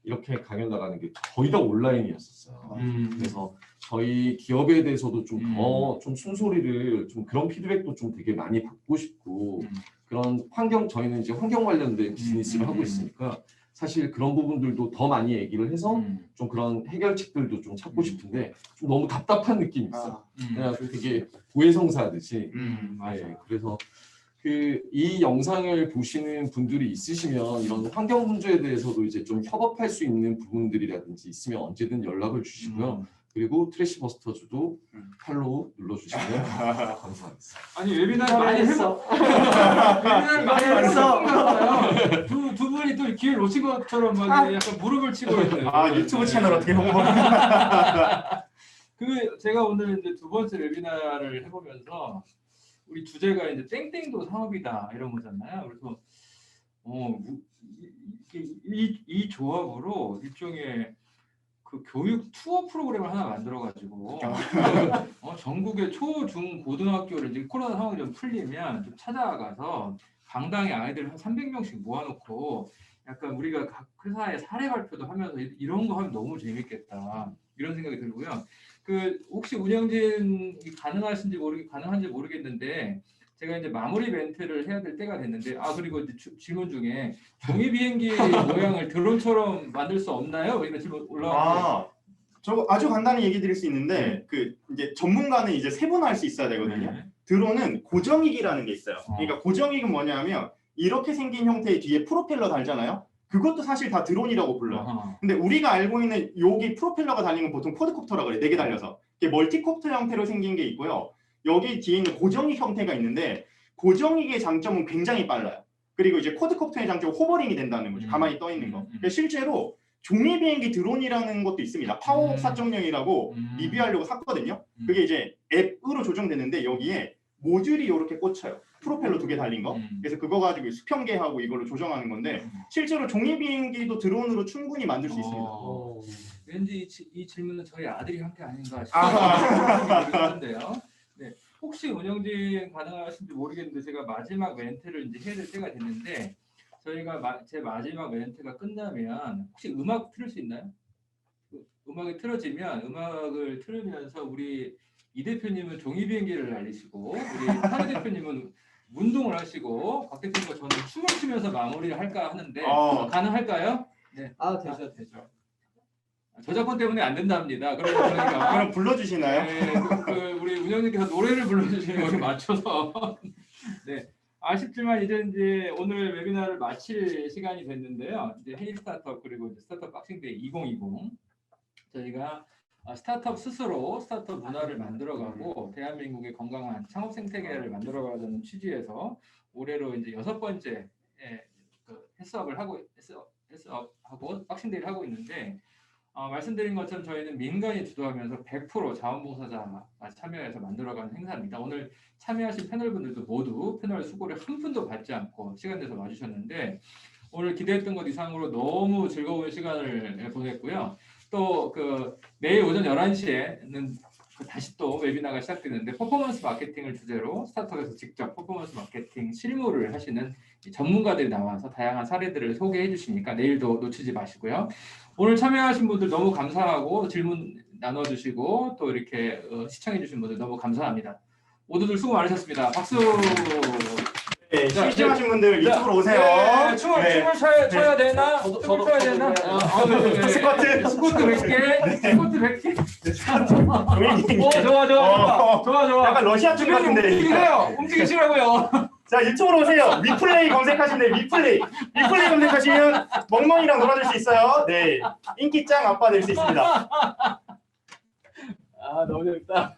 S2: 이렇게 강연 나가는 게 거의 다 온라인이었었어요. 그래서 저희 기업에 대해서도 좀 더 좀 순소리를 좀 그런 피드백도 좀 되게 많이 받고 싶고 그런 저희는 이제 환경 관련된 비즈니스를 하고 있으니까 사실 그런 부분들도 더 많이 얘기를 해서 좀 그런 해결책들도 좀 찾고 싶은데 좀 너무 답답한 느낌이 있어요. 그냥 되게 고해성사하듯이.
S1: 맞아요.
S2: 네, 그래서 이 영상을 보시는 분들이 있으시면 이런 환경 문제에 대해서도 이제 좀 협업할 수 있는 부분들이라든지 있으면 언제든 연락을 주시고요. 그리고 트래시버스터즈도 팔로우 눌러주시면 감사하겠습니다.
S1: 아니 웨비나를
S3: 많이
S1: 많이
S3: 했어.
S1: 웨비나를 많이
S3: 했어.
S1: 했어요. 두 분이 또 기회를 놓친 것처럼 막 약간 무릎을 치고 있는.
S4: 유튜브 채널 어떻게 홍보?
S1: 제가 오늘 이제 두 번째 웨비나를 해보면서 우리 주제가 이제 땡땡도 사업이다 이런 거잖아요. 그래서 이 조합으로 일종의 그 교육 투어 프로그램을 하나 만들어가지고 전국의 초, 중, 고등학교를 이제 코로나 상황이 좀 풀리면 좀 찾아가서 강당에 아이들 한 300명씩 모아놓고 약간 우리가 각 회사의 사례 발표도 하면서 이런 거 하면 너무 재밌겠다 이런 생각이 들고요. 혹시 운영진 가능한지 모르겠는데 제가 이제 마무리 멘트를 해야 될 때가 됐는데 그리고 이제 질문 중에 종이 비행기 모양을 드론처럼 만들 수 없나요? 이런 질문 올라왔어요.
S4: 저 아주 간단히 얘기 드릴 수 있는데 이제 전문가는 이제 세분화할 수 있어야 되거든요.
S1: 네.
S4: 드론은 고정익이라는 게 있어요. 그러니까 고정익은 뭐냐면 이렇게 생긴 형태의 뒤에 프로펠러 달잖아요. 그것도 사실 다 드론이라고 불러요. 근데 우리가 알고 있는 여기 프로펠러가 달린 건 보통 쿼드콥터라고 그래. 4개 달려서. 이게 멀티콥터 형태로 생긴 게 있고요. 여기 뒤에 있는 고정익 형태가 있는데 고정익의 장점은 굉장히 빨라요. 그리고 이제 쿼드콥터의 장점은 호버링이 된다는 거죠. 가만히 떠 있는 거. 그러니까 실제로 종이 비행기 드론이라는 것도 있습니다. 파워 4.0이라고 리뷰하려고 샀거든요. 그게 이제 앱으로 조정되는데 여기에 모듈이 이렇게 꽂혀요. 프로펠러 2개 달린 거. 그래서 그거 가지고 수평계하고 이걸로 조정하는 건데 실제로 종이 비행기도 드론으로 충분히 만들 수 있습니다.
S1: 왠지 이 질문은 저희 아들이 한 게 아닌가 싶은데요. 네, 혹시 운영진 가능하신지 모르겠는데 제가 마지막 멘트를 이제 해야 될 때가 됐는데 저희가 제 마지막 멘트가 끝나면 혹시 음악 틀을 수 있나요? 음악이 틀어지면 음악을 틀으면서 우리 이 대표님은 종이 비행기를 날리시고 우리 타이 대표님은 운동을 하시고 곽 대표님과 저는 춤을 추면서 마무리를 할까 하는데
S4: 어.
S1: 가능할까요?
S3: 아 되죠 되죠.
S1: 저작권 때문에 안 된답니다. 그러면 저희가
S4: 그럼 불러주시나요?
S1: 네, 우리 운영님께서 노래를 불러주시는 것에 맞춰서 네. 아쉽지만 이제 오늘 웨비나를 마칠 시간이 됐는데요. 이제 헤이 스타트업 그리고 이제 스타트업 박싱데이 2020 저희가 스타트업 스스로 스타트업 문화를 만들어가고 대한민국의 건강한 창업 생태계를 만들어가자는 취지에서 올해로 이제 6번째 헬스업을 하고 헬스업하고 박싱데이를 하고 있는데 말씀드린 것처럼 저희는 민간이 주도하면서 100% 자원봉사자가 참여해서 만들어가는 행사입니다. 오늘 참여하신 패널분들도 모두 패널 수고를 한 푼도 받지 않고 시간 내서 와주셨는데 오늘 기대했던 것 이상으로 너무 즐거운 시간을 보냈고요. 또 내일 오전 11시에는 다시 또 웨비나가 시작되는데 퍼포먼스 마케팅을 주제로 스타트업에서 직접 퍼포먼스 마케팅 실무를 하시는 전문가들이 나와서 다양한 사례들을 소개해 주시니까 내일도 놓치지 마시고요. 오늘 참여하신 분들 너무 감사하고 질문 나눠주시고 또 이렇게 시청해 주신 분들 너무 감사합니다. 모두들 수고 많으셨습니다. 박수.
S4: 네,
S1: 자,
S4: 심심하신 분들 이쪽으로 오세요.
S1: 네, 춤을 춰야 되나?
S3: 저도
S1: 춤을 춰야 되나?
S4: 스쿼트.
S1: 스쿼트 100개. 스쿼트 100개.
S4: 종일님.
S1: 좋아.
S4: 약간 러시아 춤 같은데.
S1: 움직이세요. 움직이시라고요.
S4: 자, 이쪽으로 오세요. 위플레이 검색하시면 돼요. 위플레이 검색하시면 멍멍이랑 놀아줄 수 있어요. 네, 인기 짱 아빠 될 수 있습니다.
S3: 아 너무 재밌다.